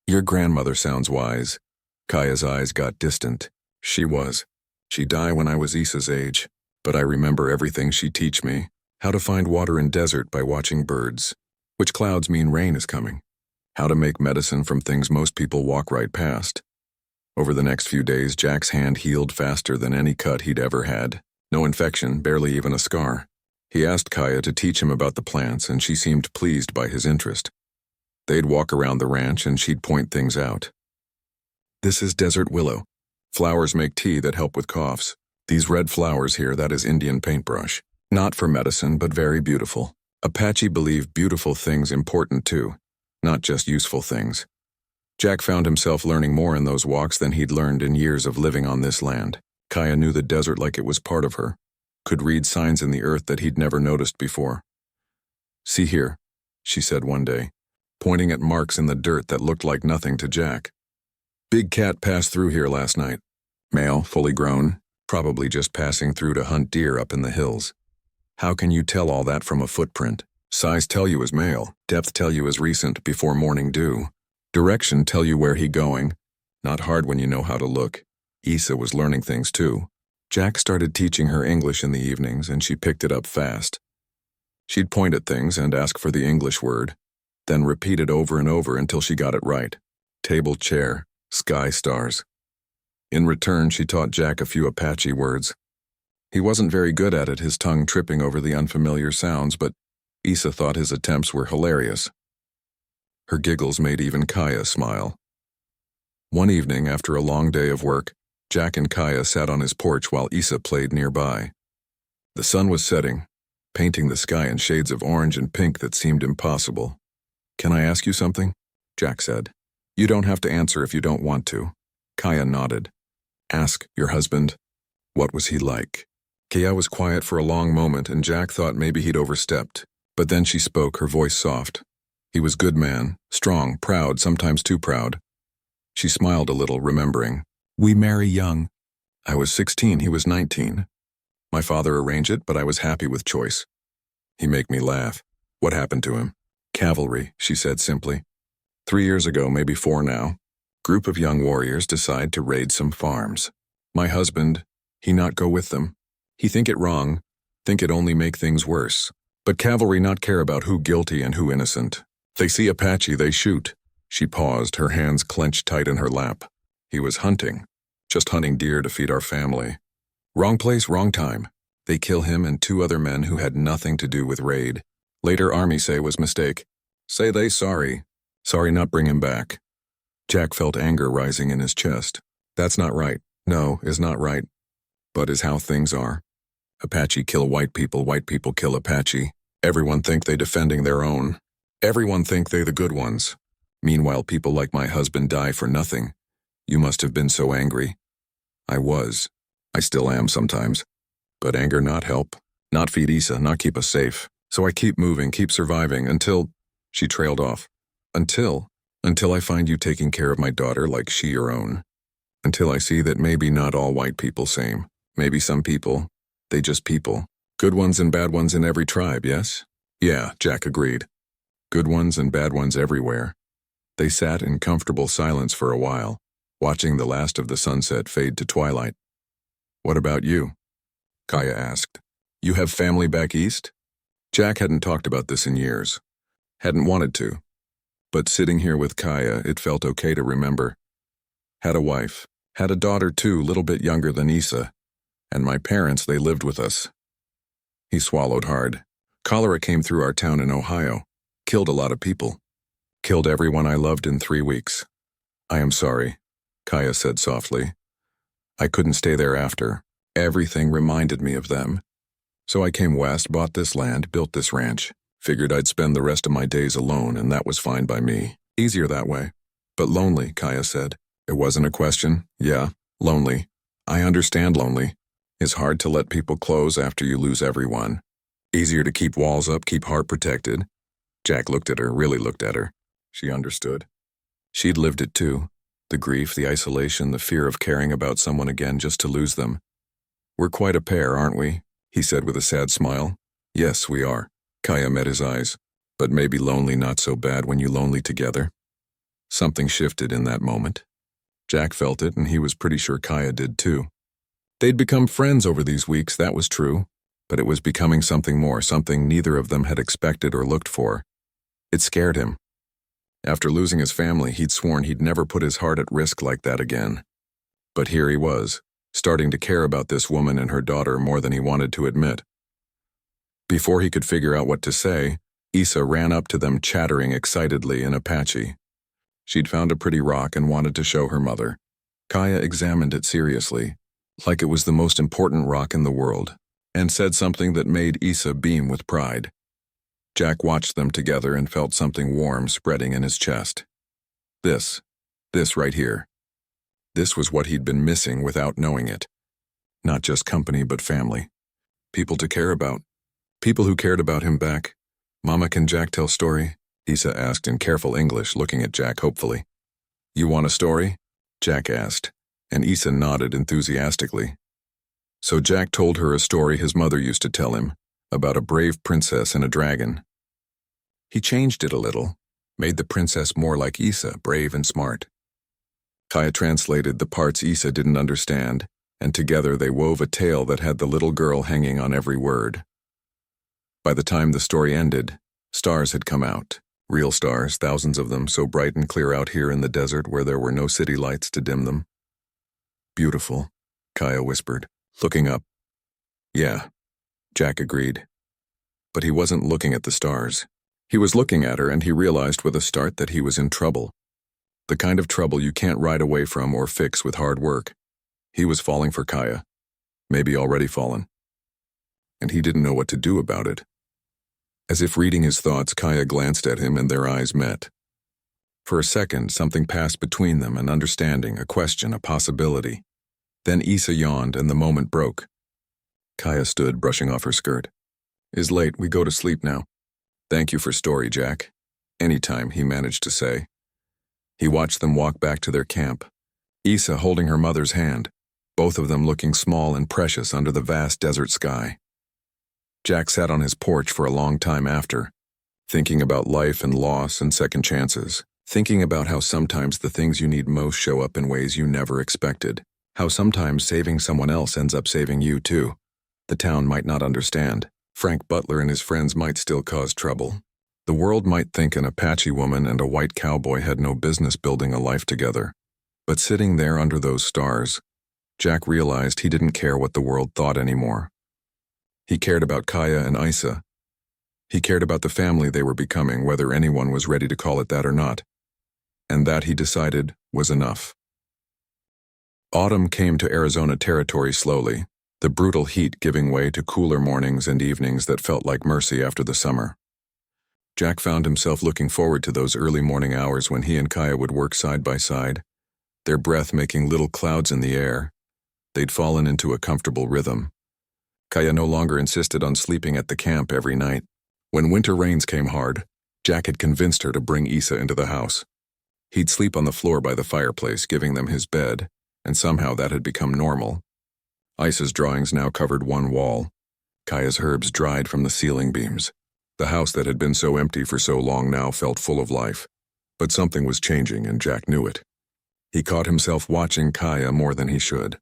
"Your grandmother sounds wise." Kaya's eyes got distant. "She was. She died when I was Isa's age, but I remember everything she teach me. How to find water in desert by watching birds. Which clouds mean rain is coming. How to make medicine from things most people walk right past." Over the next few days, Jack's hand healed faster than any cut he'd ever had. No infection, barely even a scar. He asked Kaya to teach him about the plants, and she seemed pleased by his interest. They'd walk around the ranch and she'd point things out. "This is desert willow. Flowers make tea that help with coughs. These red flowers here, that is Indian paintbrush. Not for medicine, but very beautiful. Apache believe beautiful things important too, not just useful things." Jack found himself learning more in those walks than he'd learned in years of living on this land. Kaya knew the desert like it was part of her, could read signs in the earth that he'd never noticed before. "See here," she said one day, pointing at marks in the dirt that looked like nothing to Jack. "Big cat passed through here last night. Male, fully grown, probably just passing through to hunt deer up in the hills." "How can you tell all that from a footprint?" "Size tell you is male, depth tell you is recent, before morning dew. Direction tell you where he going. Not hard when you know how to look." Isa was learning things too. Jack started teaching her English in the evenings, and she picked it up fast. She'd point at things and ask for the English word, then repeat it over and over until she got it right. Table, chair, sky, stars. In return, she taught Jack a few Apache words. He wasn't very good at it, his tongue tripping over the unfamiliar sounds, but Isa thought his attempts were hilarious. Her giggles made even Kaya smile. One evening, after a long day of work, Jack and Kaya sat on his porch while Isa played nearby. The sun was setting, painting the sky in shades of orange and pink that seemed impossible. "Can I ask you something?" Jack said. "You don't have to answer if you don't want to." Kaya nodded. "Ask your husband. What was he like?" Kaya was quiet for a long moment, and Jack thought maybe he'd overstepped. But then she spoke, her voice soft. "He was good man, strong, proud, sometimes too proud." She smiled a little, remembering. "We marry young. I was 16, he was 19. My father arranged it, but I was happy with choice." He make me laugh. "What happened to him?" "Cavalry," she said simply. 3 years ago, maybe 4 now. Group of young warriors decide to raid some farms. My husband, he not go with them. He think it wrong, think it only make things worse. But cavalry not care about who guilty and who innocent. They see Apache, they shoot." She paused, her hands clenched tight in her lap. "He was hunting. Just hunting deer to feed our family. Wrong place, wrong time. They kill him and 2 other men who had nothing to do with raid. Later army say was mistake. Say they sorry. Sorry not bring him back." Jack felt anger rising in his chest. "That's not right. No, is not right. But is how things are. Apache kill white people kill Apache. Everyone think they defending their own. Everyone think they the good ones. Meanwhile, people like my husband die for nothing. You must have been so angry. I was. I still am sometimes. But anger not help. Not feed Issa, not keep us safe. So I keep moving, keep surviving, until... She trailed off. Until I find you taking care of my daughter like she your own. Until I see that maybe not all white people same. Maybe some people, they just people. Good ones and bad ones in every tribe, yes? Yeah, Jack agreed. Good ones and bad ones everywhere. They sat in comfortable silence for a while, watching the last of the sunset fade to twilight. What about you? Kaya asked. You have family back east? Jack hadn't talked about this in years. Hadn't wanted to. But sitting here with Kaya, it felt okay to remember. Had a wife. Had a daughter too, little bit younger than Issa. And my parents, they lived with us. He swallowed hard. Cholera came through our town in Ohio. Killed a lot of people. Killed everyone I loved in 3 weeks. I am sorry, Kaya said softly. I couldn't stay there after. Everything reminded me of them. So I came west, bought this land, built this ranch. Figured I'd spend the rest of my days alone, and that was fine by me. Easier that way. But lonely, Kaya said. It wasn't a question. Yeah, lonely. I understand lonely. It's hard to let people close after you lose everyone. Easier to keep walls up, keep heart protected. Jack looked at her, really looked at her. She understood. She'd lived it too. The grief, the isolation, the fear of caring about someone again just to lose them. We're quite a pair, aren't we? He said with a sad smile. Yes, we are. Kaya met his eyes. But maybe lonely not so bad when you lonely together. Something shifted in that moment. Jack felt it, and he was pretty sure Kaya did too. They'd become friends over these weeks, that was true. But it was becoming something more, something neither of them had expected or looked for. It scared him. After losing his family, he'd sworn he'd never put his heart at risk like that again. But here he was, starting to care about this woman and her daughter more than he wanted to admit. Before he could figure out what to say, Issa ran up to them chattering excitedly in Apache. She'd found a pretty rock and wanted to show her mother. Kaya examined it seriously, like it was the most important rock in the world, and said something that made Issa beam with pride. Jack watched them together and felt something warm spreading in his chest. This right here. This was what he'd been missing without knowing it. Not just company but family. People to care about. People who cared about him back. Mama, can Jack tell story? Issa asked in careful English, looking at Jack hopefully. You want a story? Jack asked, and Issa nodded enthusiastically. So Jack told her a story his mother used to tell him, about a brave princess and a dragon. He changed it a little, made the princess more like Issa, brave and smart. Kaya translated the parts Issa didn't understand, and together they wove a tale that had the little girl hanging on every word. By the time the story ended, stars had come out. Real stars, thousands of them, so bright and clear out here in the desert where there were no city lights to dim them. Beautiful, Kaya whispered, looking up. Yeah, Jack agreed. But he wasn't looking at the stars. He was looking at her, and he realized with a start that he was in trouble. The kind of trouble you can't ride away from or fix with hard work. He was falling for Kaya. Maybe already fallen. And he didn't know what to do about it. As if reading his thoughts, Kaya glanced at him and their eyes met. For a second, something passed between them, an understanding, a question, a possibility. Then Issa yawned and the moment broke. Kaya stood, brushing off her skirt. Is late, we go to sleep now. Thank you for story, Jack. Anytime, he managed to say. He watched them walk back to their camp. Issa holding her mother's hand, both of them looking small and precious under the vast desert sky. Jack sat on his porch for a long time after, thinking about life and loss and second chances, thinking about how sometimes the things you need most show up in ways you never expected, how sometimes saving someone else ends up saving you too. The town might not understand. Frank Butler and his friends might still cause trouble. The world might think an Apache woman and a white cowboy had no business building a life together. But sitting there under those stars, Jack realized he didn't care what the world thought anymore. He cared about Kaya and Issa. He cared about the family they were becoming, whether anyone was ready to call it that or not. And that, he decided, was enough. Autumn came to Arizona territory slowly, the brutal heat giving way to cooler mornings and evenings that felt like mercy after the summer. Jack found himself looking forward to those early morning hours when he and Kaya would work side by side, their breath making little clouds in the air. They'd fallen into a comfortable rhythm. Kaya no longer insisted on sleeping at the camp every night. When winter rains came hard, Jack had convinced her to bring Isa into the house. He'd sleep on the floor by the fireplace, giving them his bed, and somehow that had become normal. Isa's drawings now covered one wall. Kaya's herbs dried from the ceiling beams. The house that had been so empty for so long now felt full of life. But something was changing, and Jack knew it. He caught himself watching Kaya more than he should.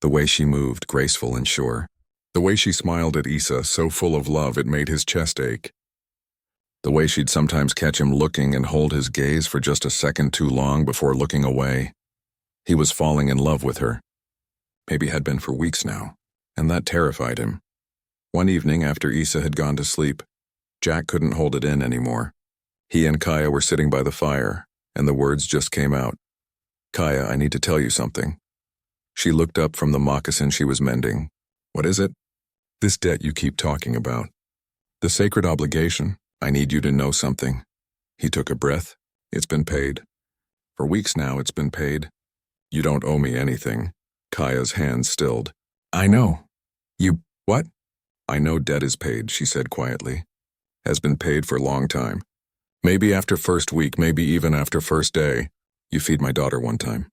The way she moved, graceful and sure. The way she smiled at Isa, so full of love it made his chest ache. The way she'd sometimes catch him looking and hold his gaze for just a second too long before looking away. He was falling in love with her. Maybe had been for weeks now, and that terrified him. One evening after Isa had gone to sleep, Jack couldn't hold it in anymore. He and Kaya were sitting by the fire, and the words just came out. "Kaya, I need to tell you something." She looked up from the moccasin she was mending. "What is it?" "This debt you keep talking about. The sacred obligation. I need you to know something." He took a breath. "It's been paid. For weeks now it's been paid. You don't owe me anything." Kaya's hands stilled. "I know." "You, what?" "I know debt is paid," she said quietly. "Has been paid for a long time. Maybe after first week, maybe even after first day. You feed my daughter one time.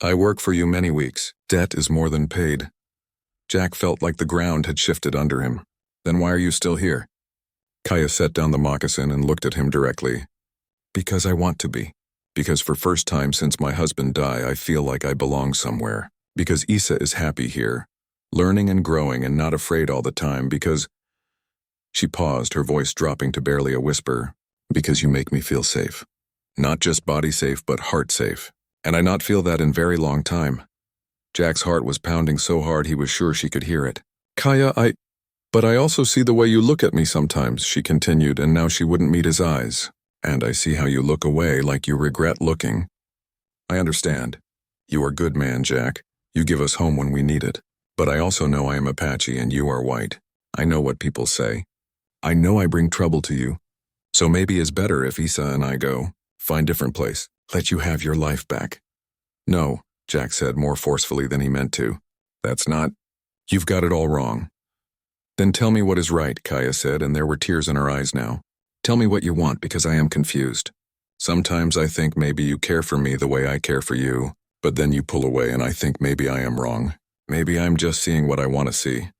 I work for you many weeks. Debt is more than paid." Jack felt like the ground had shifted under him. "Then why are you still here?" Kaya set down the moccasin and looked at him directly. "Because I want to be. Because for first time since my husband died, I feel like I belong somewhere. Because Isa is happy here, learning and growing and not afraid all the time. Because..." She paused, her voice dropping to barely a whisper. "Because you make me feel safe. Not just body safe, but heart safe. And I not feel that in very long time." Jack's heart was pounding so hard he was sure she could hear it. "Kaya, but I also see the way you look at me sometimes," she continued, and now she wouldn't meet his eyes. "And I see how you look away, like you regret looking. I understand. You are a good man, Jack. You give us home when we need it. But I also know I am Apache and you are white. I know what people say. I know I bring trouble to you. So maybe it's better if Isa and I go, find different place, let you have your life back." "No," Jack said more forcefully than he meant to. "That's not... You've got it all wrong." "Then tell me what is right," Kaya said, and there were tears in her eyes now. "Tell me what you want, because I am confused. Sometimes I think maybe you care for me the way I care for you, but then you pull away and I think maybe I am wrong. Maybe I'm just seeing what I want to see."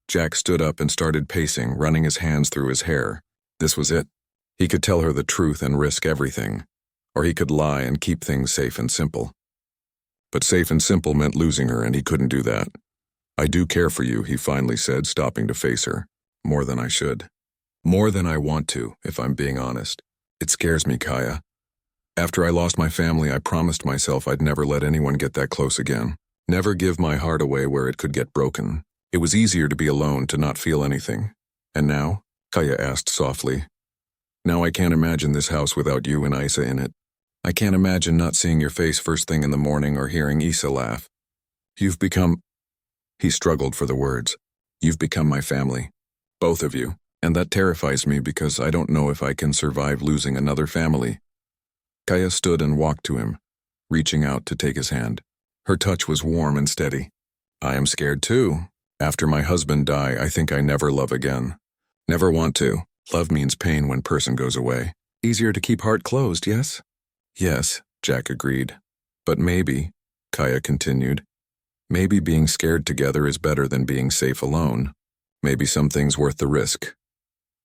Jack stood up and started pacing, running his hands through his hair. This was it. He could tell her the truth and risk everything. Or he could lie and keep things safe and simple. But safe and simple meant losing her, and he couldn't do that. "I do care for you," he finally said, stopping to face her. "More than I should. More than I want to, if I'm being honest. It scares me, Kaya. After I lost my family, I promised myself I'd never let anyone get that close again. Never give my heart away where it could get broken. It was easier to be alone, to not feel anything. And now?" Kaya asked softly. "Now I can't imagine this house without you and Isa in it. I can't imagine not seeing your face first thing in the morning or hearing Isa laugh. You've become..." He struggled for the words. "You've become my family. Both of you. And that terrifies me because I don't know if I can survive losing another family." Kaya stood and walked to him, reaching out to take his hand. Her touch was warm and steady. "I am scared too. After my husband died, I think I never love again. Never want to. Love means pain when person goes away. Easier to keep heart closed, yes?" "Yes," Jack agreed. "But maybe," Kaya continued, "maybe being scared together is better than being safe alone. Maybe some things worth the risk."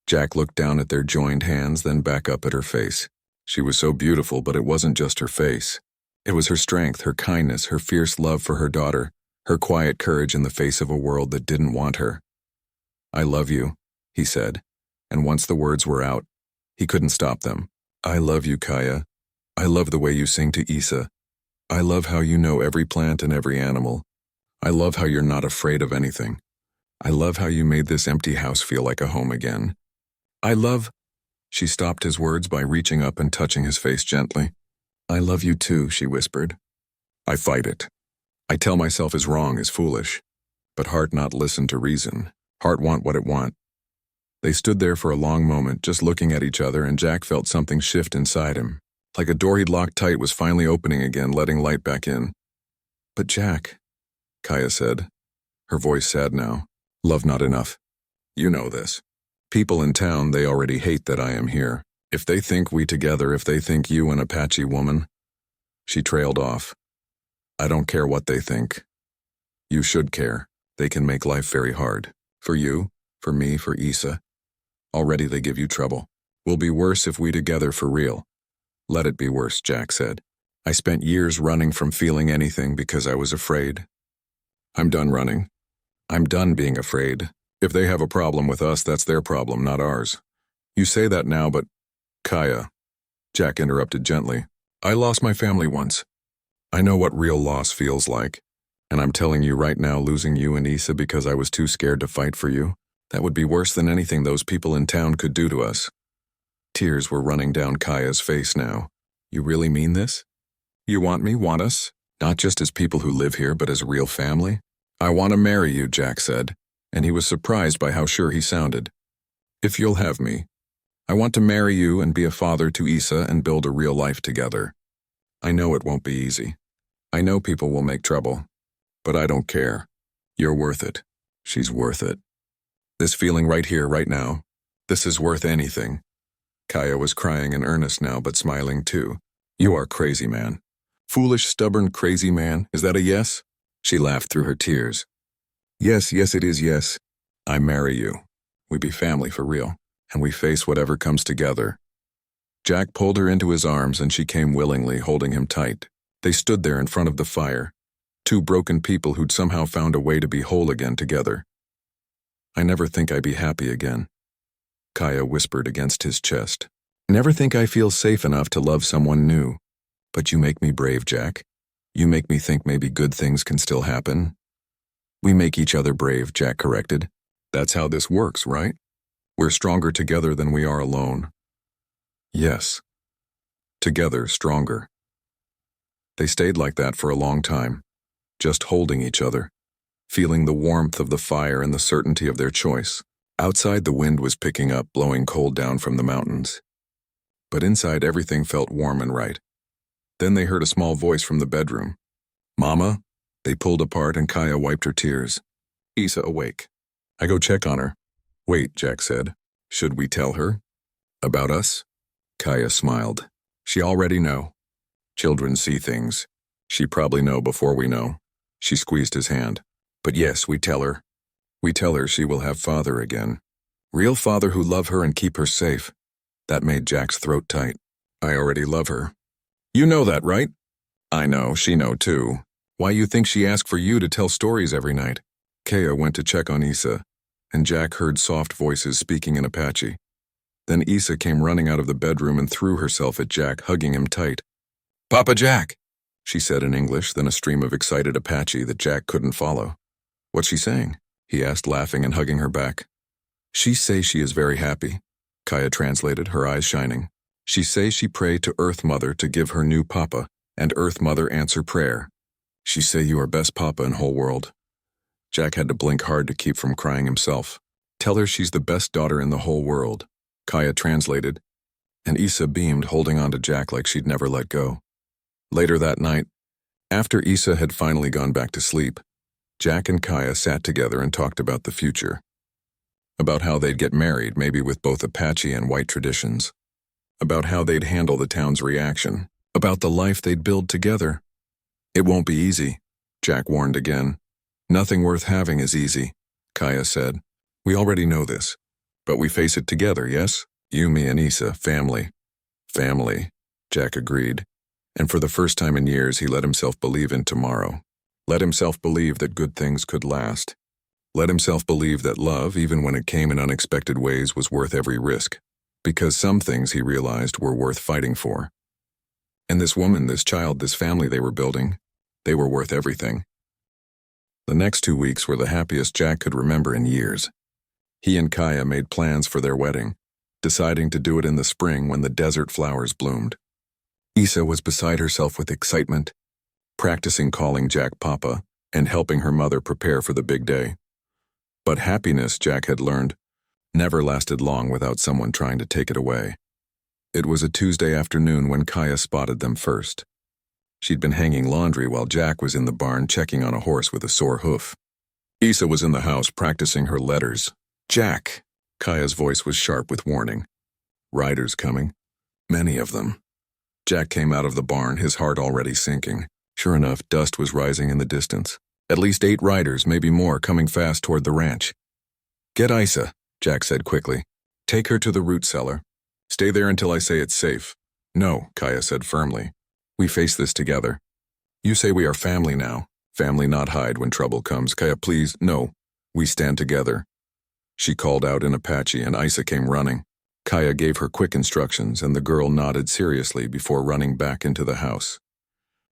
Jack looked down at their joined hands, then back up at her face. She was so beautiful, but it wasn't just her face. It was her strength, her kindness, her fierce love for her daughter, her quiet courage in the face of a world that didn't want her. "I love you," he said, and once the words were out, he couldn't stop them. "I love you, Kaya. I love the way you sing to Isa. I love how you know every plant and every animal. I love how you're not afraid of anything. I love how you made this empty house feel like a home again. I love..." She stopped his words by reaching up and touching his face gently. "I love you too," she whispered. I fight it. I tell myself is wrong, is foolish. But heart not listen to reason. Heart want what it want. They stood there for a long moment, just looking at each other, and Jack felt something shift inside him. Like a door he'd locked tight was finally opening again, letting light back in. "But Jack," Kaya said, her voice sad now. "Love not enough. You know this. People in town, they already hate that I am here. If they think we together, if they think you an Apache woman." She trailed off. "I don't care what they think. You should care. They can make life very hard. For you, for me, for Issa. Already they give you trouble. Will be worse if we together for real." "Let it be worse," Jack said. "I spent years running from feeling anything because I was afraid. I'm done running. I'm done being afraid. If they have a problem with us, that's their problem, not ours. You say that now, but—" "Kaya," Jack interrupted gently, "I lost my family once. I know what real loss feels like. And I'm telling you right now, losing you and Issa because I was too scared to fight for you, that would be worse than anything those people in town could do to us." Tears were running down Kaya's face now. "You really mean this? You want me, want us, not just as people who live here, but as a real family?" "I want to marry you," Jack said, and he was surprised by how sure he sounded. "If you'll have me. I want to marry you and be a father to Issa and build a real life together. I know it won't be easy. I know people will make trouble. But I don't care. You're worth it. She's worth it. This feeling right here, right now, this is worth anything." Kaya was crying in earnest now, but smiling too. "You are crazy, man. Foolish, stubborn, crazy man. Is that a yes?" She laughed through her tears. "Yes, yes it is, yes. I marry you. We be family for real, and we face whatever comes together." Jack pulled her into his arms and she came willingly, holding him tight. They stood there in front of the fire. Two broken people who'd somehow found a way to be whole again together. "I never think I'd be happy again," Kaya whispered against his chest. "Never think I feel safe enough to love someone new. But you make me brave, Jack. You make me think maybe good things can still happen." "We make each other brave," Jack corrected. "That's how this works, right? We're stronger together than we are alone." "Yes. Together, stronger." They stayed like that for a long time, just holding each other, feeling the warmth of the fire and the certainty of their choice. Outside, the wind was picking up, blowing cold down from the mountains. But inside, everything felt warm and right. Then they heard a small voice from the bedroom. "Mama?" They pulled apart and Kaya wiped her tears. "Issa awake. I go check on her." "Wait," Jack said. "Should we tell her? About us?" Kaya smiled. "She already know. Children see things. She probably know before we know." She squeezed his hand. "But yes, we tell her. We tell her she will have father again. Real father who love her and keep her safe." That made Jack's throat tight. "I already love her." "You know that, right?" "I know, she know too. Why you think she asked for you to tell stories every night?" Kaya went to check on Issa, and Jack heard soft voices speaking in Apache. Then Issa came running out of the bedroom and threw herself at Jack, hugging him tight. "Papa Jack," she said in English, then a stream of excited Apache that Jack couldn't follow. "What's she saying?" he asked, laughing and hugging her back. "She say she is very happy," Kaya translated, her eyes shining. "She say she pray to Earth Mother to give her new papa, and Earth Mother answer prayer. She say you are best papa in whole world." Jack had to blink hard to keep from crying himself. "Tell her she's the best daughter in the whole world," Kaya translated, and Issa beamed, holding on to Jack like she'd never let go. Later that night, after Issa had finally gone back to sleep, Jack and Kaya sat together and talked about the future. About how they'd get married, maybe with both Apache and white traditions. About how they'd handle the town's reaction. About the life they'd build together. "It won't be easy," Jack warned again. "Nothing worth having is easy," Kaya said. "We already know this. But we face it together, yes? You, me, and Issa, family." "Family," Jack agreed. And for the first time in years, he let himself believe in tomorrow. Let himself believe that good things could last. Let himself believe that love, even when it came in unexpected ways, was worth every risk. Because some things, he realized, were worth fighting for. And this woman, this child, this family they were building, they were worth everything. The next 2 weeks were the happiest Jack could remember in years. He and Kaya made plans for their wedding, deciding to do it in the spring when the desert flowers bloomed. Issa was beside herself with excitement, practicing calling Jack Papa and helping her mother prepare for the big day. But happiness, Jack had learned, never lasted long without someone trying to take it away. It was a Tuesday afternoon when Kaya spotted them first. She'd been hanging laundry while Jack was in the barn checking on a horse with a sore hoof. Isa was in the house practicing her letters. "Jack," Kaya's voice was sharp with warning. "Riders coming. Many of them." Jack came out of the barn, his heart already sinking. Sure enough, dust was rising in the distance. At least 8 riders, maybe more, coming fast toward the ranch. "Get Isa," Jack said quickly. "Take her to the root cellar. Stay there until I say it's safe." "No," Kaya said firmly. "We face this together. You say we are family now. Family not hide when trouble comes. Kaya, please, no. We stand together." She called out in Apache and Isa came running. Kaya gave her quick instructions and the girl nodded seriously before running back into the house.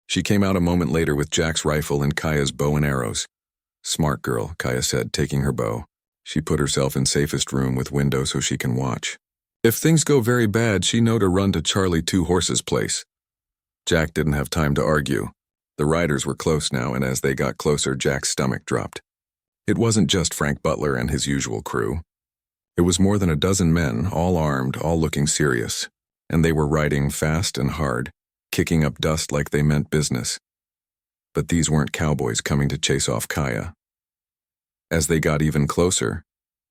She came out a moment later with Jack's rifle and Kaya's bow and arrows. "Smart girl," Kaya said, taking her bow. She put herself in safest room with window so she can watch. If things go very bad, she know to run to Charlie 2 Horses' place. Jack didn't have time to argue. The riders were close now, and as they got closer, Jack's stomach dropped. It wasn't just Frank Butler and his usual crew. It was more than a dozen men, all armed, all looking serious. And they were riding fast and hard, kicking up dust like they meant business. But these weren't cowboys coming to chase off Kaya. As they got even closer,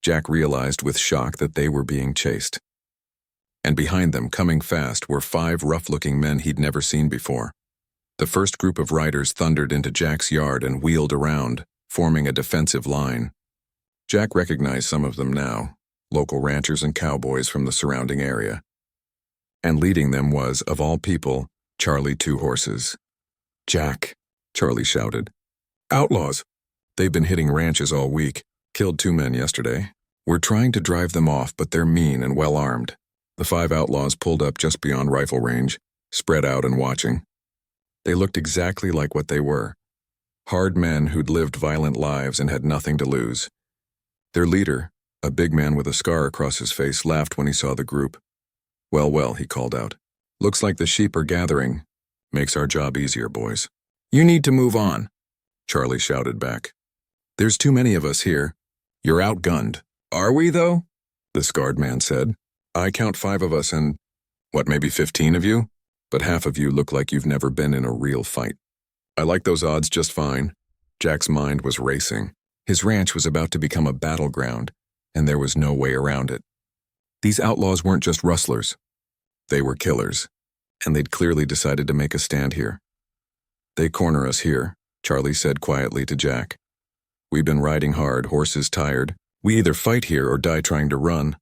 Jack realized with shock that they were being chased. And behind them, coming fast, were 5 rough-looking men he'd never seen before. The first group of riders thundered into Jack's yard and wheeled around, forming a defensive line. Jack recognized some of them now, local ranchers and cowboys from the surrounding area. And leading them was, of all people, Charlie 2 Horses. "Jack," Charlie shouted. "Outlaws. They've been hitting ranches all week. Killed 2 men yesterday. We're trying to drive them off, but they're mean and well-armed." The 5 outlaws pulled up just beyond rifle range, spread out and watching. They looked exactly like what they were. Hard men who'd lived violent lives and had nothing to lose. Their leader, a big man with a scar across his face, laughed when he saw the group. "Well, well," he called out. "Looks like the sheep are gathering. Makes our job easier, boys." "You need to move on," Charlie shouted back. "There's too many of us here. You're outgunned." "Are we, though?" the scarred man said. "I count 5 of us and, maybe 15 of you? But half of you look like you've never been in a real fight." "I like those odds just fine." Jack's mind was racing. His ranch was about to become a battleground, and there was no way around it. These outlaws weren't just rustlers. They were killers, and they'd clearly decided to make a stand here. "They corner us here," Charlie said quietly to Jack. "We've been riding hard, horses tired. We either fight here or die trying to run."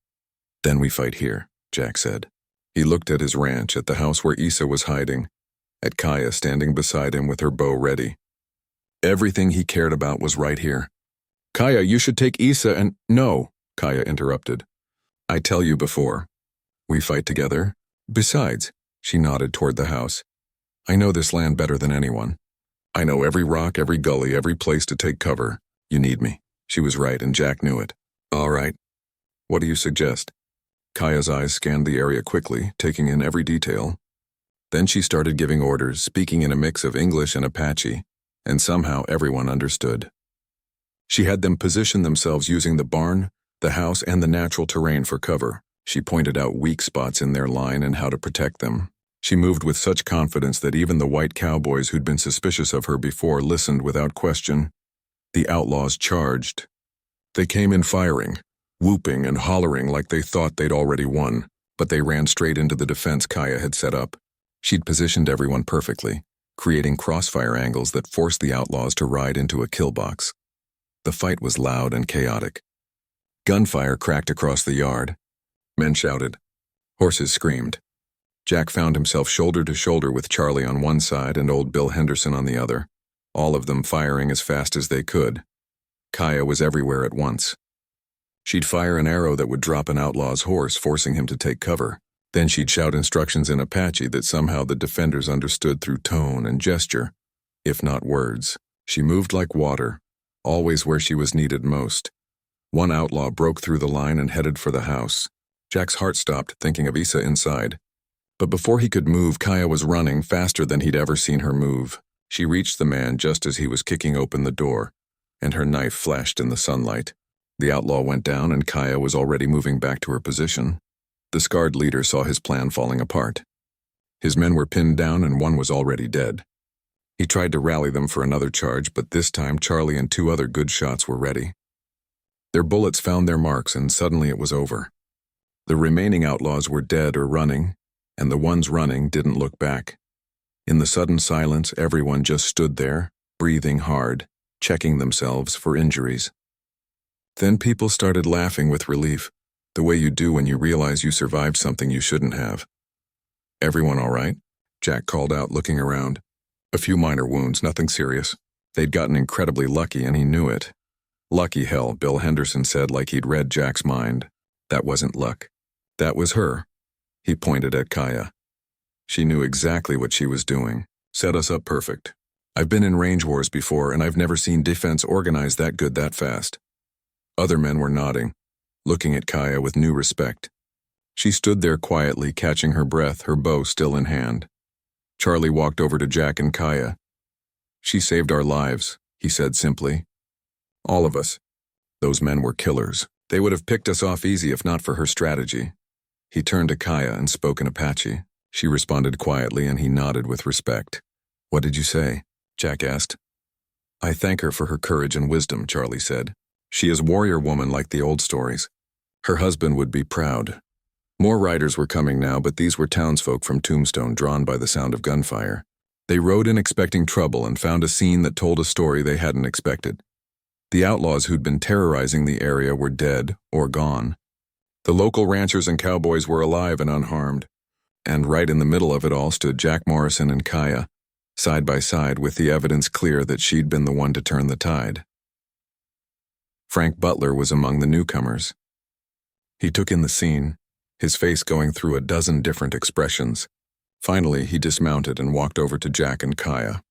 "Then we fight here," Jack said. He looked at his ranch, at the house where Isa was hiding, at Kaya standing beside him with her bow ready. Everything he cared about was right here. "Kaya, you should take Isa and—" "No," Kaya interrupted. "I tell you before. We fight together. Besides," she nodded toward the house, "I know this land better than anyone. I know every rock, every gully, every place to take cover. You need me." She was right, and Jack knew it. "All right. What do you suggest?" Kaya's eyes scanned the area quickly, taking in every detail. Then she started giving orders, speaking in a mix of English and Apache, and somehow everyone understood. She had them position themselves using the barn, the house, and the natural terrain for cover. She pointed out weak spots in their line and how to protect them. She moved with such confidence that even the white cowboys who'd been suspicious of her before listened without question. The outlaws charged. They came in firing, whooping and hollering like they thought they'd already won, but they ran straight into the defense Kaya had set up. She'd positioned everyone perfectly, creating crossfire angles that forced the outlaws to ride into a kill box. The fight was loud and chaotic. Gunfire cracked across the yard. Men shouted. Horses screamed. Jack found himself shoulder to shoulder with Charlie on one side and old Bill Henderson on the other, all of them firing as fast as they could. Kaya was everywhere at once. She'd fire an arrow that would drop an outlaw's horse, forcing him to take cover. Then she'd shout instructions in Apache that somehow the defenders understood through tone and gesture, if not words. She moved like water, always where she was needed most. One outlaw broke through the line and headed for the house. Jack's heart stopped, thinking of Isa inside. But before he could move, Kaya was running faster than he'd ever seen her move. She reached the man just as he was kicking open the door, and her knife flashed in the sunlight. The outlaw went down and Kaya was already moving back to her position. The scarred leader saw his plan falling apart. His men were pinned down and one was already dead. He tried to rally them for another charge, but this time Charlie and 2 other good shots were ready. Their bullets found their marks and suddenly it was over. The remaining outlaws were dead or running, and the ones running didn't look back. In the sudden silence, everyone just stood there, breathing hard, checking themselves for injuries. Then people started laughing with relief, the way you do when you realize you survived something you shouldn't have. "Everyone all right?" Jack called out, looking around. "A few minor wounds, nothing serious." They'd gotten incredibly lucky and he knew it. "Lucky hell," Bill Henderson said like he'd read Jack's mind. "That wasn't luck. That was her." He pointed at Kaya. "She knew exactly what she was doing. Set us up perfect. I've been in range wars before and I've never seen defense organized that good that fast." Other men were nodding, looking at Kaya with new respect. She stood there quietly, catching her breath, her bow still in hand. Charlie walked over to Jack and Kaya. "She saved our lives," he said simply. "All of us. Those men were killers. They would have picked us off easy if not for her strategy." He turned to Kaya and spoke in Apache. She responded quietly and he nodded with respect. "What did you say?" Jack asked. "I thank her for her courage and wisdom," Charlie said. "She is warrior woman like the old stories. Her husband would be proud." More riders were coming now, but these were townsfolk from Tombstone, drawn by the sound of gunfire. They rode in expecting trouble and found a scene that told a story they hadn't expected. The outlaws who'd been terrorizing the area were dead or gone. The local ranchers and cowboys were alive and unharmed. And right in the middle of it all stood Jack Morrison and Kaya, side by side, with the evidence clear that she'd been the one to turn the tide. Frank Butler was among the newcomers. He took in the scene, his face going through a dozen different expressions. Finally, he dismounted and walked over to Jack and Kaya.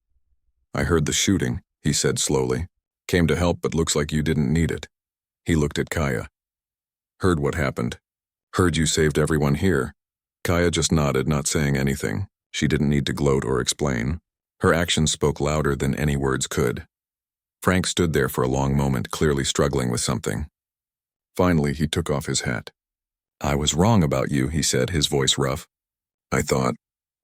"I heard the shooting," he said slowly. "Came to help, but looks like you didn't need it." He looked at Kaya. "Heard what happened. Heard you saved everyone here." Kaya just nodded, not saying anything. She didn't need to gloat or explain. Her actions spoke louder than any words could. Frank stood there for a long moment, clearly struggling with something. Finally, he took off his hat. "I was wrong about you," he said, his voice rough. "I thought,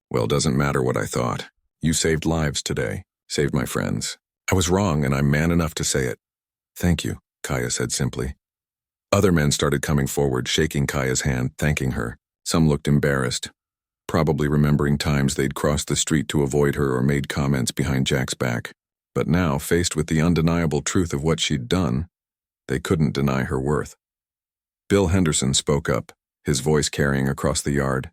well, doesn't matter what I thought. You saved lives today, saved my friends. I was wrong and I'm man enough to say it." "Thank you," Kaya said simply. Other men started coming forward, shaking Kaya's hand, thanking her. Some looked embarrassed, probably remembering times they'd crossed the street to avoid her or made comments behind Jack's back. But now, faced with the undeniable truth of what she'd done, they couldn't deny her worth. Bill Henderson spoke up, his voice carrying across the yard.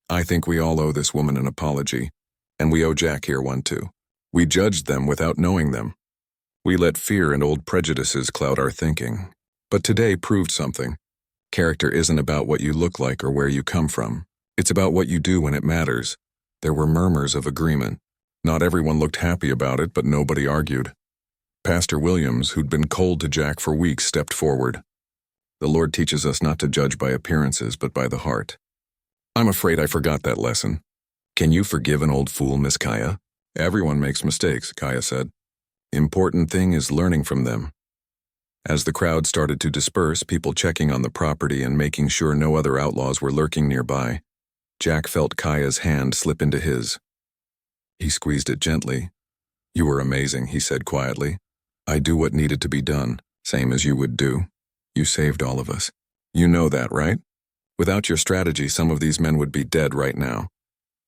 "I think we all owe this woman an apology, and we owe Jack here one too. We judged them without knowing them. We let fear and old prejudices cloud our thinking. But today proved something. Character isn't about what you look like or where you come from. It's about what you do when it matters." There were murmurs of agreement. Not everyone looked happy about it, but nobody argued. Pastor Williams, who'd been cold to Jack for weeks, stepped forward. "The Lord teaches us not to judge by appearances, but by the heart." "I'm afraid I forgot that lesson." "Can you forgive an old fool, Miss Kaya?" "Everyone makes mistakes," Kaya said. "Important thing is learning from them." As the crowd started to disperse, people checking on the property and making sure no other outlaws were lurking nearby, Jack felt Kaya's hand slip into his. He squeezed it gently. "You were amazing," he said quietly. "I do what needed to be done, same as you would do. You saved all of us. You know that, right? Without your strategy, some of these men would be dead right now."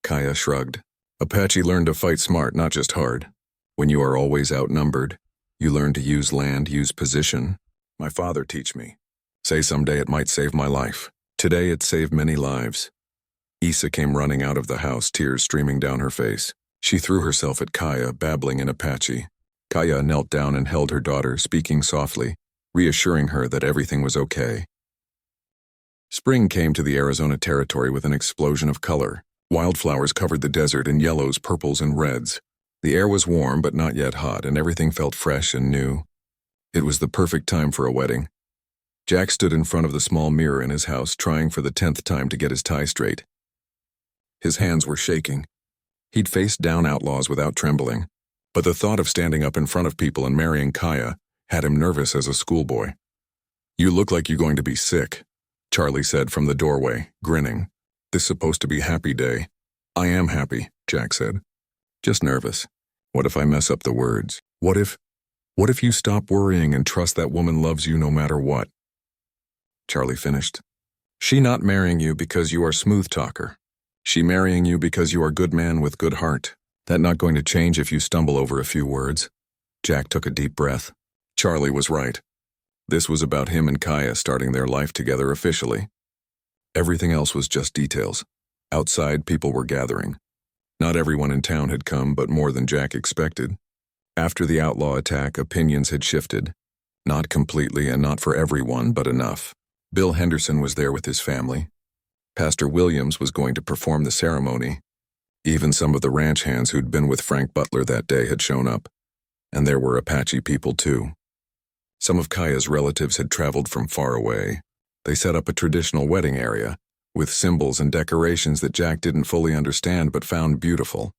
Kaya shrugged. "Apache learned to fight smart, not just hard. When you are always outnumbered, you learn to use land, use position. My father teach me. Say someday it might save my life. Today it saved many lives." Isa came running out of the house, tears streaming down her face. She threw herself at Kaya, babbling in Apache. Kaya knelt down and held her daughter, speaking softly, reassuring her that everything was okay. Spring came to the Arizona territory with an explosion of color. Wildflowers covered the desert in yellows, purples, and reds. The air was warm but not yet hot, and everything felt fresh and new. It was the perfect time for a wedding. Jack stood in front of the small mirror in his house, trying for the 10th time to get his tie straight. His hands were shaking. He'd faced down outlaws without trembling, but the thought of standing up in front of people and marrying Kaya had him nervous as a schoolboy. "You look like you're going to be sick." Charlie said from the doorway, grinning. "This supposed to be happy day." "I am happy," Jack said. "Just nervous. What if I mess up the words? What if you stop worrying and trust that woman loves you no matter what?" Charlie finished. "She not marrying you because you are smooth talker. She marrying you because you are good man with good heart. That not going to change if you stumble over a few words." Jack took a deep breath. Charlie was right. This was about him and Kaya starting their life together officially. Everything else was just details. Outside, people were gathering. Not everyone in town had come, but more than Jack expected. After the outlaw attack, opinions had shifted. Not completely and not for everyone, but enough. Bill Henderson was there with his family. Pastor Williams was going to perform the ceremony. Even some of the ranch hands who'd been with Frank Butler that day had shown up. And there were Apache people too. Some of Kaya's relatives had traveled from far away. They set up a traditional wedding area, with symbols and decorations that Jack didn't fully understand but found beautiful.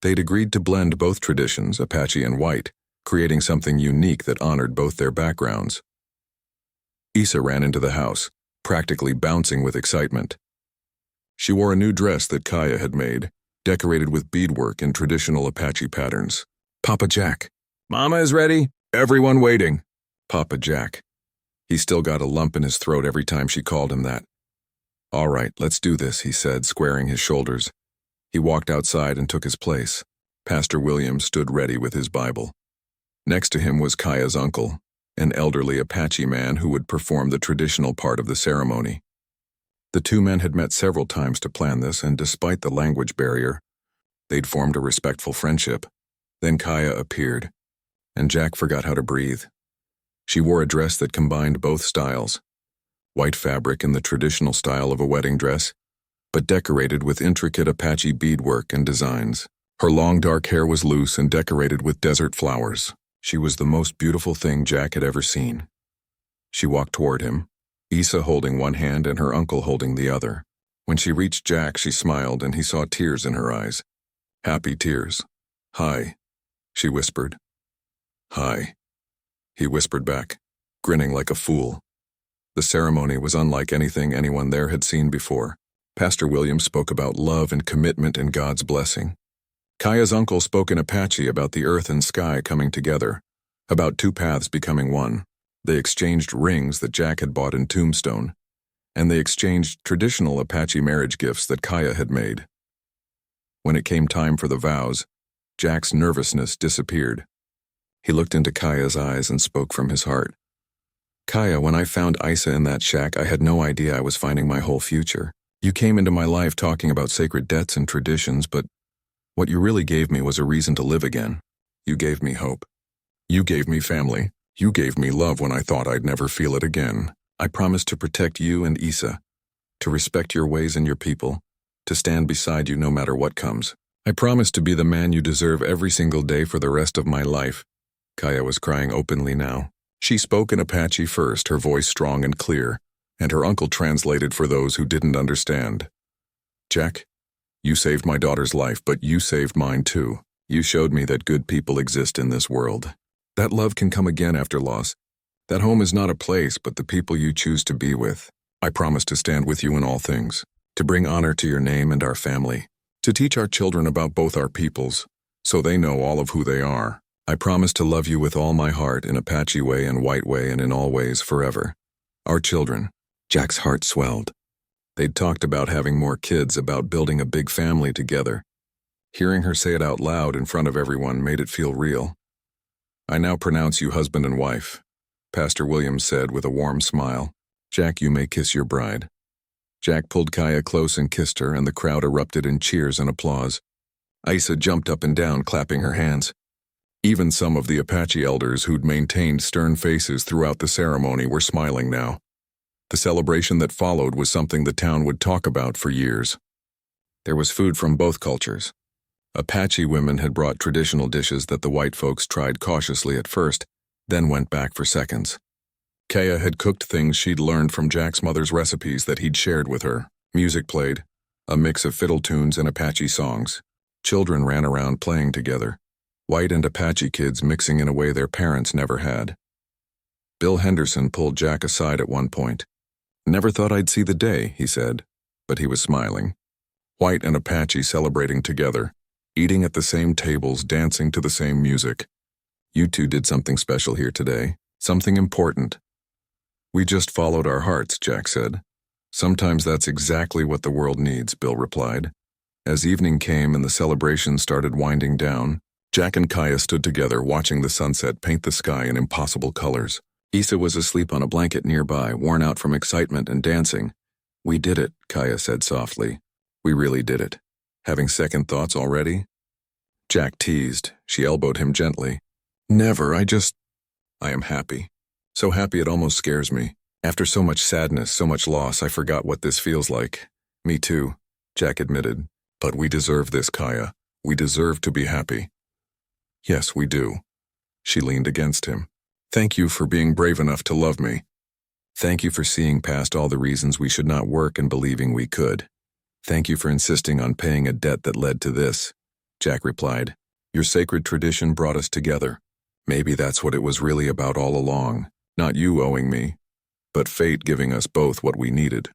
They'd agreed to blend both traditions, Apache and white, creating something unique that honored both their backgrounds. Issa ran into the house, practically bouncing with excitement. She wore a new dress that Kaya had made, decorated with beadwork in traditional Apache patterns. "Papa Jack." "Mama is ready. Everyone waiting." Papa Jack. He still got a lump in his throat every time she called him that. "All right, let's do this," he said, squaring his shoulders. He walked outside and took his place. Pastor Williams stood ready with his Bible. Next to him was Kaya's uncle, an elderly Apache man who would perform the traditional part of the ceremony. The two men had met several times to plan this, and despite the language barrier, they'd formed a respectful friendship. Then Kaya appeared, and Jack forgot how to breathe. She wore a dress that combined both styles. White fabric in the traditional style of a wedding dress, but decorated with intricate Apache beadwork and designs. Her long dark hair was loose and decorated with desert flowers. She was the most beautiful thing Jack had ever seen. She walked toward him, Issa holding one hand and her uncle holding the other. When she reached Jack, she smiled and he saw tears in her eyes. Happy tears. "Hi," she whispered. "Hi," he whispered back, grinning like a fool. The ceremony was unlike anything anyone there had seen before. Pastor Williams spoke about love and commitment and God's blessing. Kaya's uncle spoke in Apache about the earth and sky coming together, about two paths becoming one. They exchanged rings that Jack had bought in Tombstone, and they exchanged traditional Apache marriage gifts that Kaya had made. When it came time for the vows, Jack's nervousness disappeared. He looked into Kaya's eyes and spoke from his heart. "Kaya, when I found Issa in that shack, I had no idea I was finding my whole future. You came into my life talking about sacred debts and traditions, but what you really gave me was a reason to live again. You gave me hope. You gave me family. You gave me love when I thought I'd never feel it again. I promised to protect you and Issa, to respect your ways and your people, to stand beside you no matter what comes. I promised to be the man you deserve every single day for the rest of my life." Kaya was crying openly now. She spoke in Apache first, her voice strong and clear, and her uncle translated for those who didn't understand. "Jack, you saved my daughter's life, but you saved mine too. You showed me that good people exist in this world. That love can come again after loss. That home is not a place, but the people you choose to be with. I promise to stand with you in all things, to bring honor to your name and our family, to teach our children about both our peoples, so they know all of who they are. I promise to love you with all my heart in Apache way and white way and in all ways forever. Our children." Jack's heart swelled. They'd talked about having more kids, about building a big family together. Hearing her say it out loud in front of everyone made it feel real. "I now pronounce you husband and wife," Pastor Williams said with a warm smile. "Jack, you may kiss your bride." Jack pulled Kaya close and kissed her, and the crowd erupted in cheers and applause. Issa jumped up and down, clapping her hands. Even some of the Apache elders who'd maintained stern faces throughout the ceremony were smiling now. The celebration that followed was something the town would talk about for years. There was food from both cultures. Apache women had brought traditional dishes that the white folks tried cautiously at first, then went back for seconds. Kaya had cooked things she'd learned from Jack's mother's recipes that he'd shared with her. Music played, a mix of fiddle tunes and Apache songs. Children ran around playing together, white and Apache kids mixing in a way their parents never had. Bill Henderson pulled Jack aside at one point. Never thought I'd see the day, he said, but he was smiling. White and Apache celebrating together, eating at the same tables, dancing to the same music. You two did something special here today, something important. We just followed our hearts, Jack said. Sometimes that's exactly what the world needs, Bill replied. As evening came and the celebration started winding down, Jack and Kaya stood together watching the sunset paint the sky in impossible colors. Issa was asleep on a blanket nearby, worn out from excitement and dancing. We did it, Kaya said softly. We really did it. Having second thoughts already? Jack teased. She elbowed him gently. Never, I am happy. So happy it almost scares me. After so much sadness, so much loss, I forgot what this feels like. Me too, Jack admitted. But we deserve this, Kaya. We deserve to be happy. Yes, we do. She leaned against him. Thank you for being brave enough to love me. Thank you for seeing past all the reasons we should not work and believing we could. Thank you for insisting on paying a debt that led to this, Jack replied. Your sacred tradition brought us together. Maybe that's what it was really about all along. Not you owing me, but fate giving us both what we needed.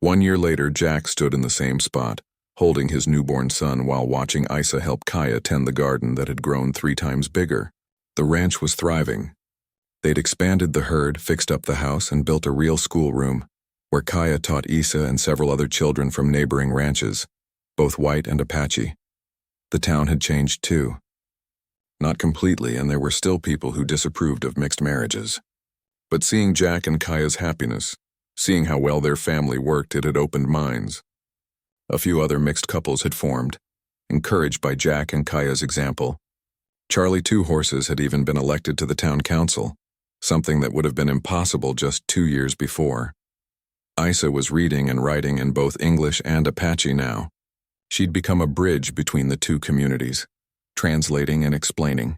1 year later, Jack stood in the same spot, holding his newborn son while watching Isa help Kaya tend the garden that had grown 3 times bigger. The ranch was thriving. They'd expanded the herd, fixed up the house, and built a real schoolroom, where Kaya taught Isa and several other children from neighboring ranches, both white and Apache. The town had changed too. Not completely, and there were still people who disapproved of mixed marriages. But seeing Jack and Kaya's happiness, seeing how well their family worked, it had opened minds. A few other mixed couples had formed, encouraged by Jack and Kaya's example. Charlie Two Horses had even been elected to the town council, something that would have been impossible just 2 years before. Isa was reading and writing in both English and Apache now. She'd become a bridge between the two communities, translating and explaining,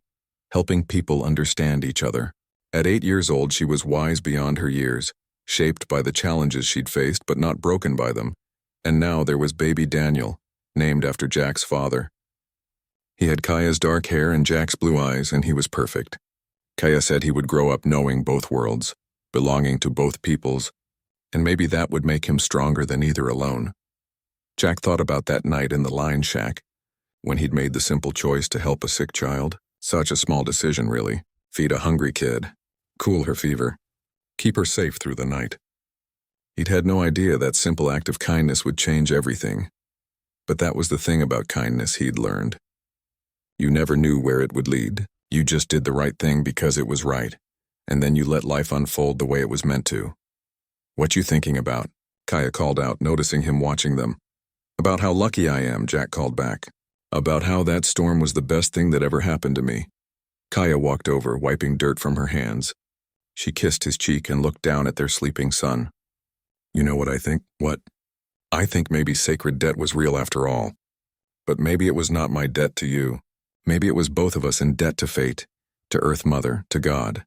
helping people understand each other. At 8 years old, she was wise beyond her years, shaped by the challenges she'd faced but not broken by them. And now there was baby Daniel, named after Jack's father. He had Kaya's dark hair and Jack's blue eyes, and he was perfect. Kaya said he would grow up knowing both worlds, belonging to both peoples, and maybe that would make him stronger than either alone. Jack thought about that night in the line shack, when he'd made the simple choice to help a sick child. Such a small decision, really. Feed a hungry kid, cool her fever, keep her safe through the night. He'd had no idea that simple act of kindness would change everything. But that was the thing about kindness he'd learned. You never knew where it would lead. You just did the right thing because it was right, and then you let life unfold the way it was meant to. What you thinking about? Kaya called out, noticing him watching them. About how lucky I am, Jack called back. About how that storm was the best thing that ever happened to me. Kaya walked over, wiping dirt from her hands. She kissed his cheek and looked down at their sleeping son. You know what I think? What? I think maybe sacred debt was real after all. But maybe it was not my debt to you. Maybe it was both of us in debt to fate, to Earth Mother, to God,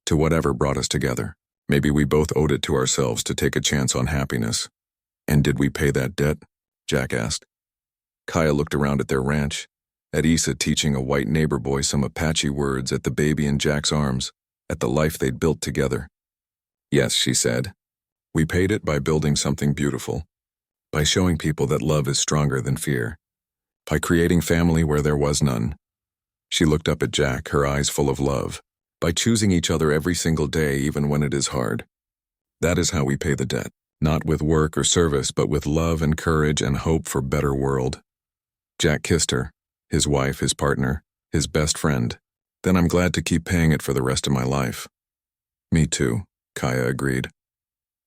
to whatever brought us together. Maybe we both owed it to ourselves to take a chance on happiness. And did we pay that debt? Jack asked. Kaya looked around at their ranch, at Issa teaching a white neighbor boy some Apache words, at the baby in Jack's arms, at the life they'd built together. Yes, she said. We paid it by building something beautiful, by showing people that love is stronger than fear, by creating family where there was none. She looked up at Jack, her eyes full of love, by choosing each other every single day even when it is hard. That is how we pay the debt, not with work or service, but with love and courage and hope for a better world. Jack kissed her, his wife, his partner, his best friend. Then I'm glad to keep paying it for the rest of my life. Me too, Kaya agreed.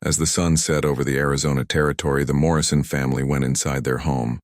As the sun set over the Arizona territory, the Morrison family went inside their home.